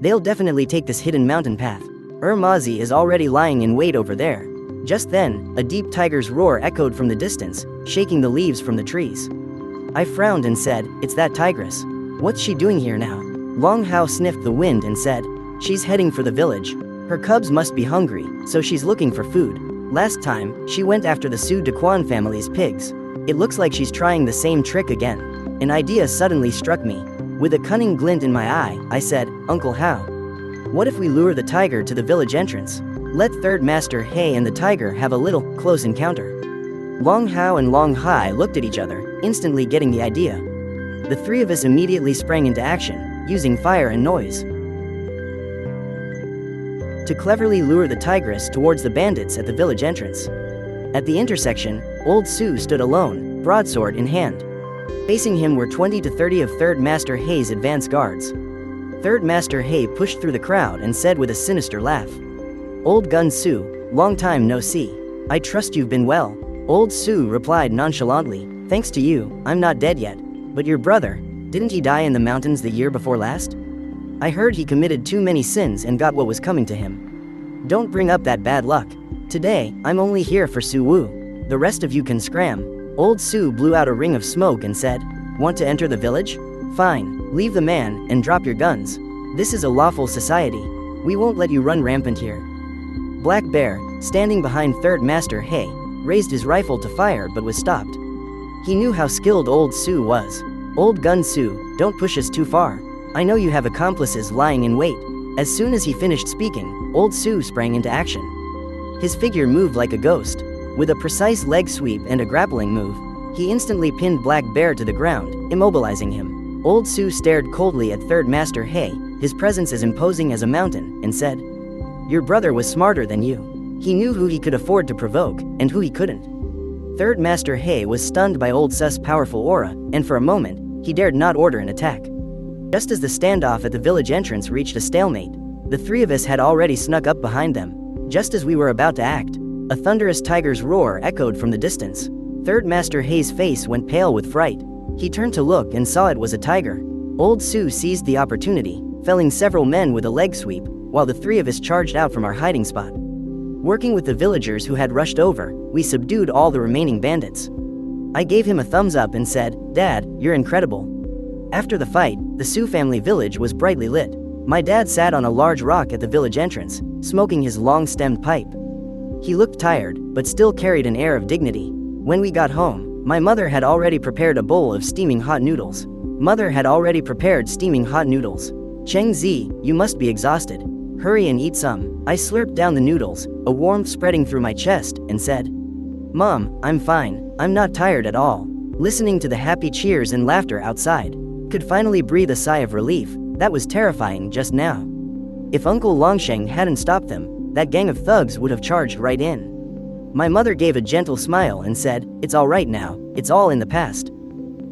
They'll definitely take this hidden mountain path. Ermazi is already lying in wait over there." Just then, a deep tiger's roar echoed from the distance, shaking the leaves from the trees. I frowned and said, "It's that tigress. What's she doing here now?" Long Hao sniffed the wind and said, "She's heading for the village. Her cubs must be hungry, so she's looking for food. Last time, she went after the Su Dequan family's pigs. It looks like she's trying the same trick again." An idea suddenly struck me. With a cunning glint in my eye, I said, "Uncle Hao, what if we lure the tiger to the village entrance? Let Third Master Hei and the tiger have a little, close encounter." Long Hao and Long Hai looked at each other, instantly getting the idea. The three of us immediately sprang into action, using fire and noise to cleverly lure the tigress towards the bandits at the village entrance. At the intersection, old Su stood alone, broadsword in hand. Facing him were 20 to 30 of Third Master Hei's advance guards. Third Master Hei pushed through the crowd and said with a sinister laugh, "Old Gun Su, long time no see. I trust you've been well." Old Su replied nonchalantly, "Thanks to you, I'm not dead yet. But your brother, didn't he die in the mountains the year before last? I heard he committed too many sins and got what was coming to him. Don't bring up that bad luck. Today, I'm only here for Su Wu. The rest of you can scram." Old Su blew out a ring of smoke and said, "Want to enter the village? Fine, leave the man and drop your guns. This is a lawful society. We won't let you run rampant here." Black Bear, standing behind Third Master Hei, raised his rifle to fire but was stopped. He knew how skilled old Su was. "Old Gun Su, don't push us too far. I know you have accomplices lying in wait." As soon as he finished speaking, old Su sprang into action. His figure moved like a ghost. With a precise leg sweep and a grappling move, he instantly pinned Black Bear to the ground, immobilizing him. Old Su stared coldly at Third Master Hei, his presence as imposing as a mountain, and said, "Your brother was smarter than you. He knew who he could afford to provoke, and who he couldn't." Third Master Hei was stunned by old Su's powerful aura, and for a moment, he dared not order an attack. Just as the standoff at the village entrance reached a stalemate, the three of us had already snuck up behind them. Just as we were about to act, a thunderous tiger's roar echoed from the distance. Third Master Hei's face went pale with fright. He turned to look and saw it was a tiger. Old Su seized the opportunity, felling several men with a leg sweep, while the three of us charged out from our hiding spot. Working with the villagers who had rushed over, we subdued all the remaining bandits. I gave him a thumbs up and said, "Dad, you're incredible." After the fight, the Sioux family village was brightly lit. My dad sat on a large rock at the village entrance, smoking his long-stemmed pipe. He looked tired, but still carried an air of dignity. When we got home, my mother had already prepared a bowl of steaming hot noodles. Cheng Zi, you must be exhausted. Hurry and eat some. I slurped down the noodles, a warmth spreading through my chest, and said, "Mom, I'm fine. I'm not tired at all." Listening to the happy cheers and laughter outside, could finally breathe a sigh of relief. That was terrifying just now. If Uncle Longsheng hadn't stopped them, that gang of thugs would have charged right in. My mother gave a gentle smile and said, "It's all right now, it's all in the past.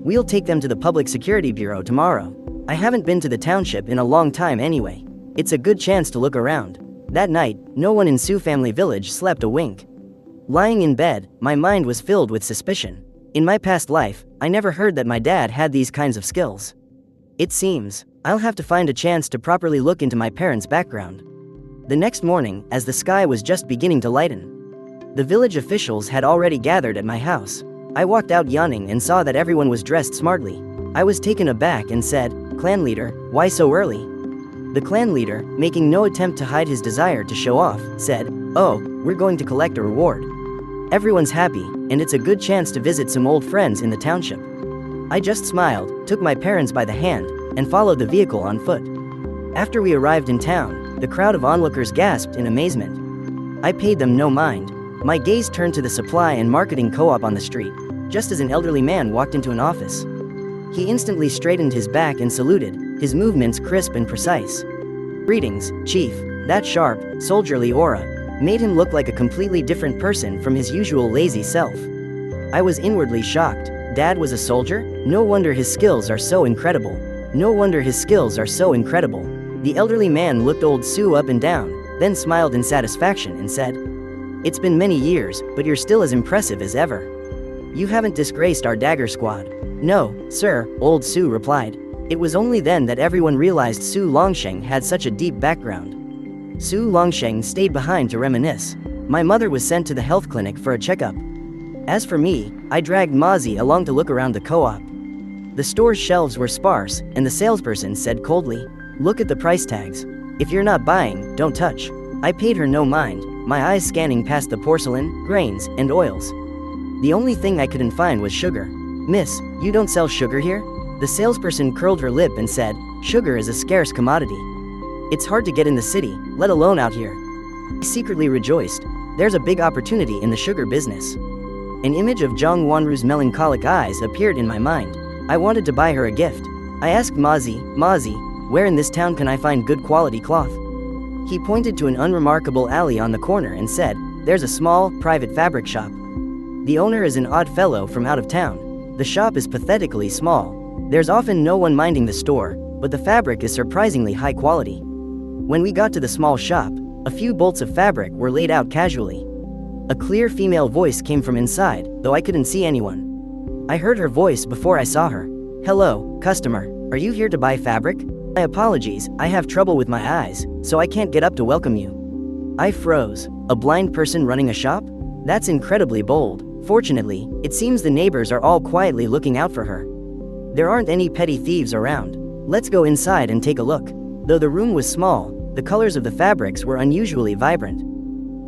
We'll take them to the Public Security Bureau tomorrow. I haven't been to the township in a long time anyway. It's a good chance to look around." That night, no one in Sioux family village slept a wink. Lying in bed, my mind was filled with suspicion. In my past life, I never heard that my dad had these kinds of skills. It seems, I'll have to find a chance to properly look into my parents' background. The next morning, as the sky was just beginning to lighten, the village officials had already gathered at my house. I walked out yawning and saw that everyone was dressed smartly. I was taken aback and said, "Clan leader, why so early?" The clan leader, making no attempt to hide his desire to show off, said, "Oh, we're going to collect a reward. Everyone's happy, and it's a good chance to visit some old friends in the township." I just smiled, took my parents by the hand, and followed the vehicle on foot. After we arrived in town, the crowd of onlookers gasped in amazement. I paid them no mind. My gaze turned to the supply and marketing co-op on the street, just as an elderly man walked into an office. He instantly straightened his back and saluted, his movements crisp and precise. "Greetings, Chief." That sharp, soldierly aura made him look like a completely different person from his usual lazy self. I was inwardly shocked. Dad was a soldier? No wonder his skills are so incredible. The elderly man looked old Sue up and down, then smiled in satisfaction and said, "It's been many years, but you're still as impressive as ever. You haven't disgraced our dagger squad." "No, sir," old Sue replied. It was only then that everyone realized Su Longsheng had such a deep background. Su Longsheng stayed behind to reminisce. My mother was sent to the health clinic for a checkup. As for me, I dragged Mozzie along to look around the co-op. The store's shelves were sparse, and the salesperson said coldly, "Look at the price tags. If you're not buying, don't touch." I paid her no mind, my eyes scanning past the porcelain, grains, and oils. The only thing I couldn't find was sugar. "Miss, you don't sell sugar here?" The salesperson curled her lip and said, "Sugar is a scarce commodity. It's hard to get in the city, let alone out here." I secretly rejoiced. There's a big opportunity in the sugar business. An image of Zhang Wanru's melancholic eyes appeared in my mind. I wanted to buy her a gift. I asked Mozzie, "Where in this town can I find good quality cloth?" He pointed to an unremarkable alley on the corner and said, "There's a small, private fabric shop. The owner is an odd fellow from out of town. The shop is pathetically small. There's often no one minding the store, but the fabric is surprisingly high quality." When we got to the small shop, a few bolts of fabric were laid out casually. A clear female voice came from inside, though I couldn't see anyone. I heard her voice before I saw her. "Hello, customer. Are you here to buy fabric?" "My apologies, I have trouble with my eyes, so I can't get up to welcome you." I froze. A blind person running a shop? That's incredibly bold. Fortunately, it seems the neighbors are all quietly looking out for her. There aren't any petty thieves around. Let's go inside and take a look. Though the room was small, the colors of the fabrics were unusually vibrant.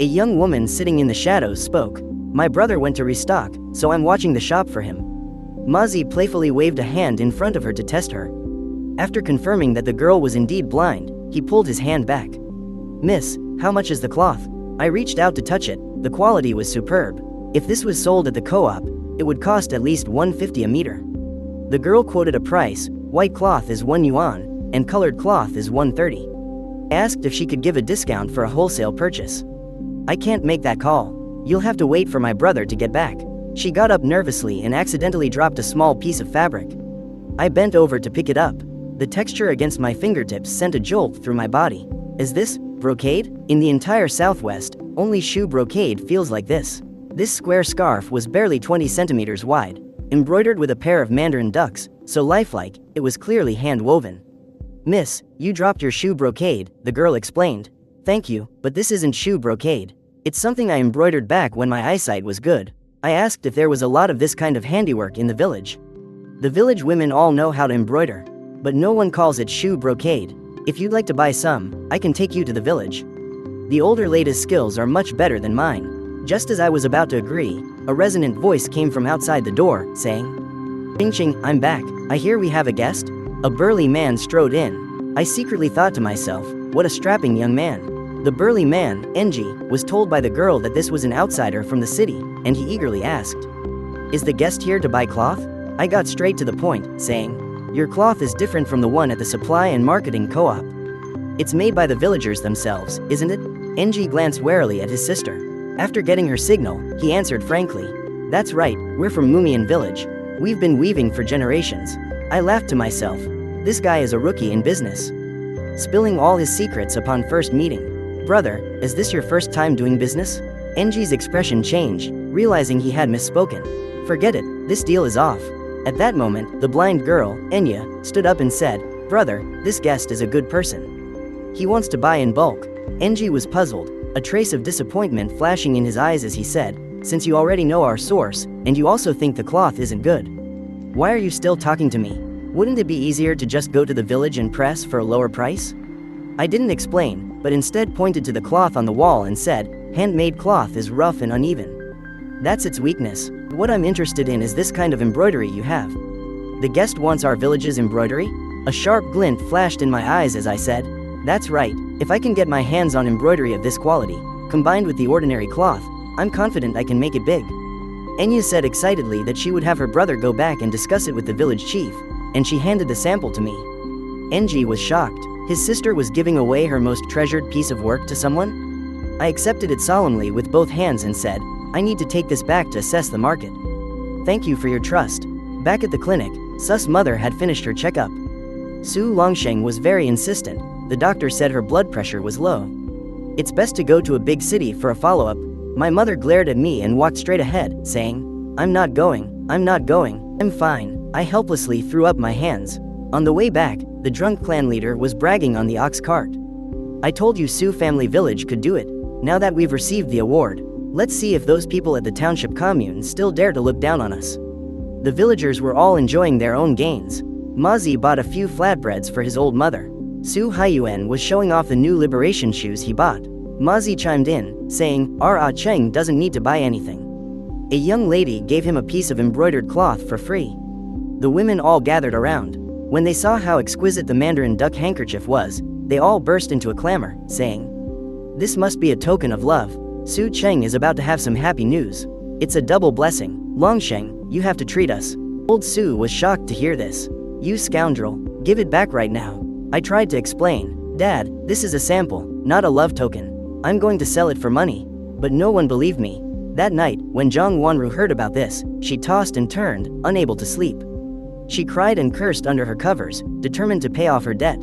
A young woman sitting in the shadows spoke. "My brother went to restock, so I'm watching the shop for him." Mozzie playfully waved a hand in front of her to test her. After confirming that the girl was indeed blind, he pulled his hand back. "Miss, how much is the cloth?" I reached out to touch it. The quality was superb. If this was sold at the co-op, it would cost at least 150 a meter. The girl quoted a price. White cloth is 1 yuan, and colored cloth is 130. I asked if she could give a discount for a wholesale purchase. "I can't make that call. You'll have to wait for my brother to get back." She got up nervously and accidentally dropped a small piece of fabric. I bent over to pick it up. The texture against my fingertips sent a jolt through my body. Is this brocade? In the entire Southwest, only shoe brocade feels like this. This square scarf was barely 20 centimeters wide, embroidered with a pair of mandarin ducks, so lifelike, it was clearly hand-woven. "Miss, you dropped your shoe brocade," the girl explained. "Thank you, but this isn't shoe brocade. It's something I embroidered back when my eyesight was good. I asked if there was a lot of this kind of handiwork in the village. The village women all know how to embroider, but no one calls it shoe brocade. If you'd like to buy some, I can take you to the village. The older lady's skills are much better than mine. Just as I was about to agree, a resonant voice came from outside the door, saying, "Ching Ching, I'm back. I hear we have a guest?" A burly man strode in. I secretly thought to myself, what a strapping young man. The burly man, Enji, was told by the girl that this was an outsider from the city, and he eagerly asked, "Is the guest here to buy cloth?" I got straight to the point, saying, "Your cloth is different from the one at the supply and marketing co-op. It's made by the villagers themselves, isn't it?" Enji glanced warily at his sister. After getting her signal, he answered frankly, "That's right, we're from Mumian village. We've been weaving for generations." I laughed to myself. This guy is a rookie in business, spilling all his secrets upon first meeting. "Brother, is this your first time doing business?" Enji's expression changed, realizing he had misspoken. "Forget it, this deal is off." At that moment, the blind girl, Enya, stood up and said, "Brother, this guest is a good person. He wants to buy in bulk." Enji was puzzled, a trace of disappointment flashing in his eyes as he said, "Since you already know our source, and you also think the cloth isn't good, why are you still talking to me? Wouldn't it be easier to just go to the village and press for a lower price?" I didn't explain, but instead pointed to the cloth on the wall and said, "Handmade cloth is rough and uneven. That's its weakness. What I'm interested in is this kind of embroidery you have." "The guest wants our village's embroidery?" A sharp glint flashed in my eyes as I said, "That's right. If I can get my hands on embroidery of this quality, combined with the ordinary cloth, I'm confident I can make it big." Enya said excitedly that she would have her brother go back and discuss it with the village chief, and she handed the sample to me. Enji was shocked. His sister was giving away her most treasured piece of work to someone? I accepted it solemnly with both hands and said, "I need to take this back to assess the market." "Thank you for your trust." Back at the clinic, Su's mother had finished her checkup. Su Longsheng was very insistent. The doctor said her blood pressure was low. "It's best to go to a big city for a follow-up." My mother glared at me and walked straight ahead, saying, I'm not going, I'm fine." I helplessly threw up my hands. On the way back, the drunk clan leader was bragging on the ox cart. "I told you Su family village could do it. Now that we've received the award, let's see if those people at the township commune still dare to look down on us." The villagers were all enjoying their own gains. Mazi bought a few flatbreads for his old mother. Su Haiyuan was showing off the new liberation shoes he bought. Mazi chimed in, saying, "Ra Cheng doesn't need to buy anything." A young lady gave him a piece of embroidered cloth for free. The women all gathered around. When they saw how exquisite the Mandarin duck handkerchief was, they all burst into a clamor, saying, "This must be a token of love. Su Cheng is about to have some happy news. It's a double blessing. Longsheng, you have to treat us." Old Su was shocked to hear this. "You scoundrel, give it back right now." I tried to explain, "Dad, this is a sample, not a love token. I'm going to sell it for money." But no one believed me. That night, when Zhang Wanru heard about this, she tossed and turned, unable to sleep. She cried and cursed under her covers, determined to pay off her debt,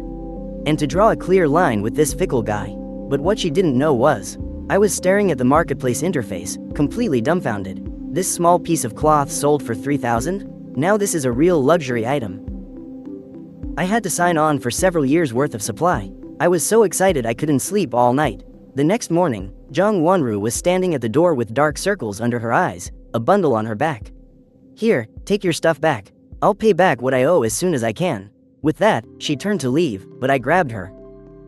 and to draw a clear line with this fickle guy. But what she didn't know was, I was staring at the marketplace interface, completely dumbfounded. This small piece of cloth sold for 3,000? Now this is a real luxury item. I had to sign on for several years' worth of supply. I was so excited I couldn't sleep all night. The next morning, Zhang Wanru was standing at the door with dark circles under her eyes, a bundle on her back. "Here, take your stuff back. I'll pay back what I owe as soon as I can." With that, she turned to leave, but I grabbed her.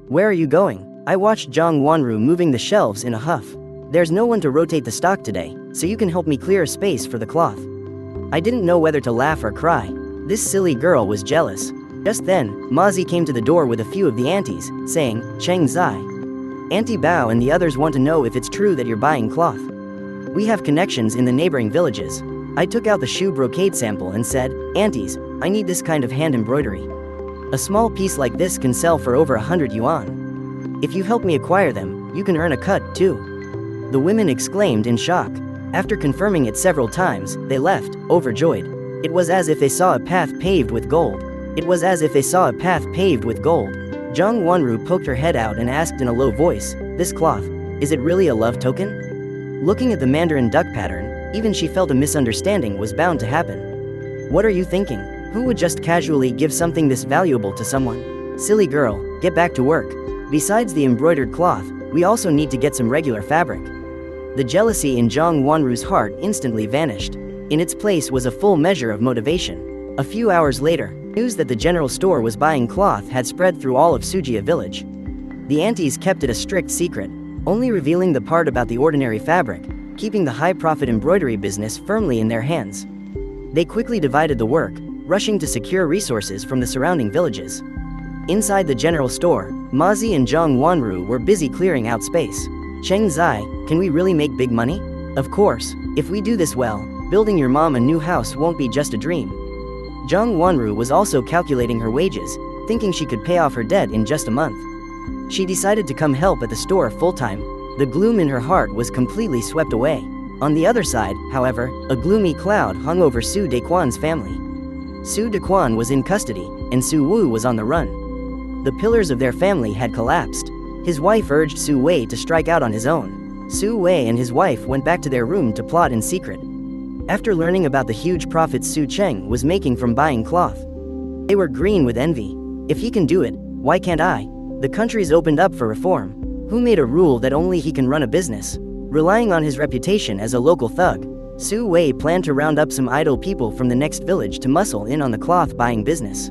"Where are you going?" I watched Zhang Wanru moving the shelves in a huff. "There's no one to rotate the stock today, so you can help me clear a space for the cloth." I didn't know whether to laugh or cry. This silly girl was jealous. Just then, Mazi came to the door with a few of the aunties, saying, "Cheng Zai. Auntie Bao and the others want to know if it's true that you're buying cloth. We have connections in the neighboring villages." I took out the shoe brocade sample and said, "Aunties, I need this kind of hand embroidery. A small piece like this can sell for over 100 yuan. If you help me acquire them, you can earn a cut, too." The women exclaimed in shock. After confirming it several times, they left, overjoyed. It was as if they saw a path paved with gold. Zhang Wanru poked her head out and asked in a low voice, "This cloth, is it really a love token?" Looking at the Mandarin duck pattern, even she felt a misunderstanding was bound to happen. "What are you thinking? Who would just casually give something this valuable to someone? Silly girl, get back to work. Besides the embroidered cloth, we also need to get some regular fabric." The jealousy in Zhang Wanru's heart instantly vanished. In its place was a full measure of motivation. A few hours later, news that the general store was buying cloth had spread through all of Sujia village. The aunties kept it a strict secret, only revealing the part about the ordinary fabric, keeping the high-profit embroidery business firmly in their hands. They quickly divided the work, rushing to secure resources from the surrounding villages. Inside the general store, Mazi and Zhang Wanru were busy clearing out space. Cheng Zai, can we really make big money? Of course, if we do this well, building your mom a new house won't be just a dream. Zhang Wanru was also calculating her wages, thinking she could pay off her debt in just a month. She decided to come help at the store full-time. The gloom in her heart was completely swept away. On the other side, however, a gloomy cloud hung over Su Dequan's family. Su Dequan was in custody, and Su Wu was on the run. The pillars of their family had collapsed. His wife urged Su Wei to strike out on his own. Su Wei and his wife went back to their room to plot in secret. After learning about the huge profits Su Cheng was making from buying cloth, they were green with envy. If he can do it, why can't I? The country's opened up for reform. Who made a rule that only he can run a business? Relying on his reputation as a local thug, Su Wei planned to round up some idle people from the next village to muscle in on the cloth buying business.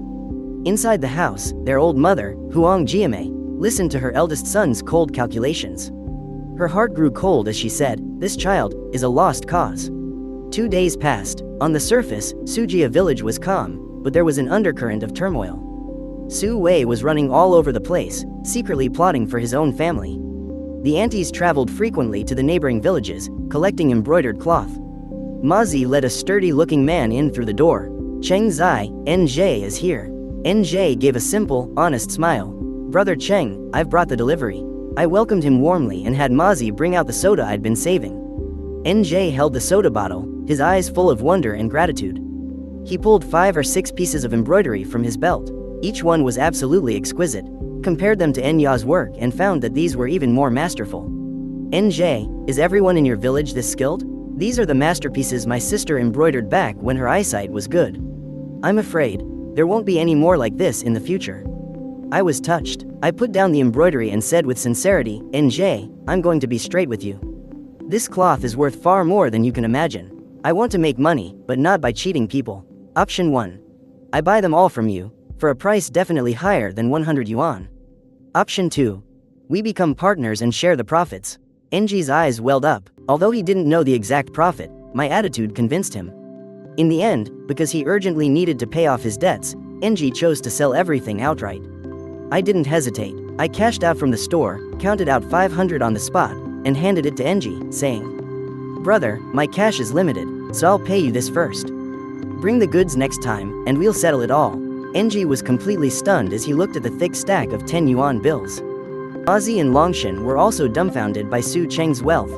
Inside the house, their old mother, Huang Jiamei, listened to her eldest son's cold calculations. Her heart grew cold as she said, "This child is a lost cause." 2 days passed. On the surface, Sujia village was calm, but there was an undercurrent of turmoil. Su Wei was running all over the place, secretly plotting for his own family. The aunties traveled frequently to the neighboring villages, collecting embroidered cloth. Mazi led a sturdy-looking man in through the door. "Cheng Zai, NJ is here." NJ gave a simple, honest smile. "Brother Cheng, I've brought the delivery." I welcomed him warmly and had Mazi bring out the soda I'd been saving. NJ held the soda bottle, his eyes full of wonder and gratitude. He pulled 5 or 6 pieces of embroidery from his belt. Each one was absolutely exquisite. Compared them to Enya's work and found that these were even more masterful. "NJ, is everyone in your village this skilled? These are the masterpieces my sister embroidered back when her eyesight was good. I'm afraid there won't be any more like this in the future." I was touched. I put down the embroidery and said with sincerity, "NJ, I'm going to be straight with you. This cloth is worth far more than you can imagine. I want to make money, but not by cheating people. Option 1. I buy them all from you, for a price definitely higher than 100 yuan. Option 2. We become partners and share the profits." NJ's eyes welled up. Although he didn't know the exact profit, my attitude convinced him. In the end, because he urgently needed to pay off his debts, NJ chose to sell everything outright. I didn't hesitate. I cashed out from the store, counted out 500 on the spot, and handed it to NJ, saying, "Brother, my cash is limited, so I'll pay you this first. Bring the goods next time, and we'll settle it all." NJ was completely stunned as he looked at the thick stack of 10 yuan bills. Mazi and Longshan were also dumbfounded by Su Cheng's wealth.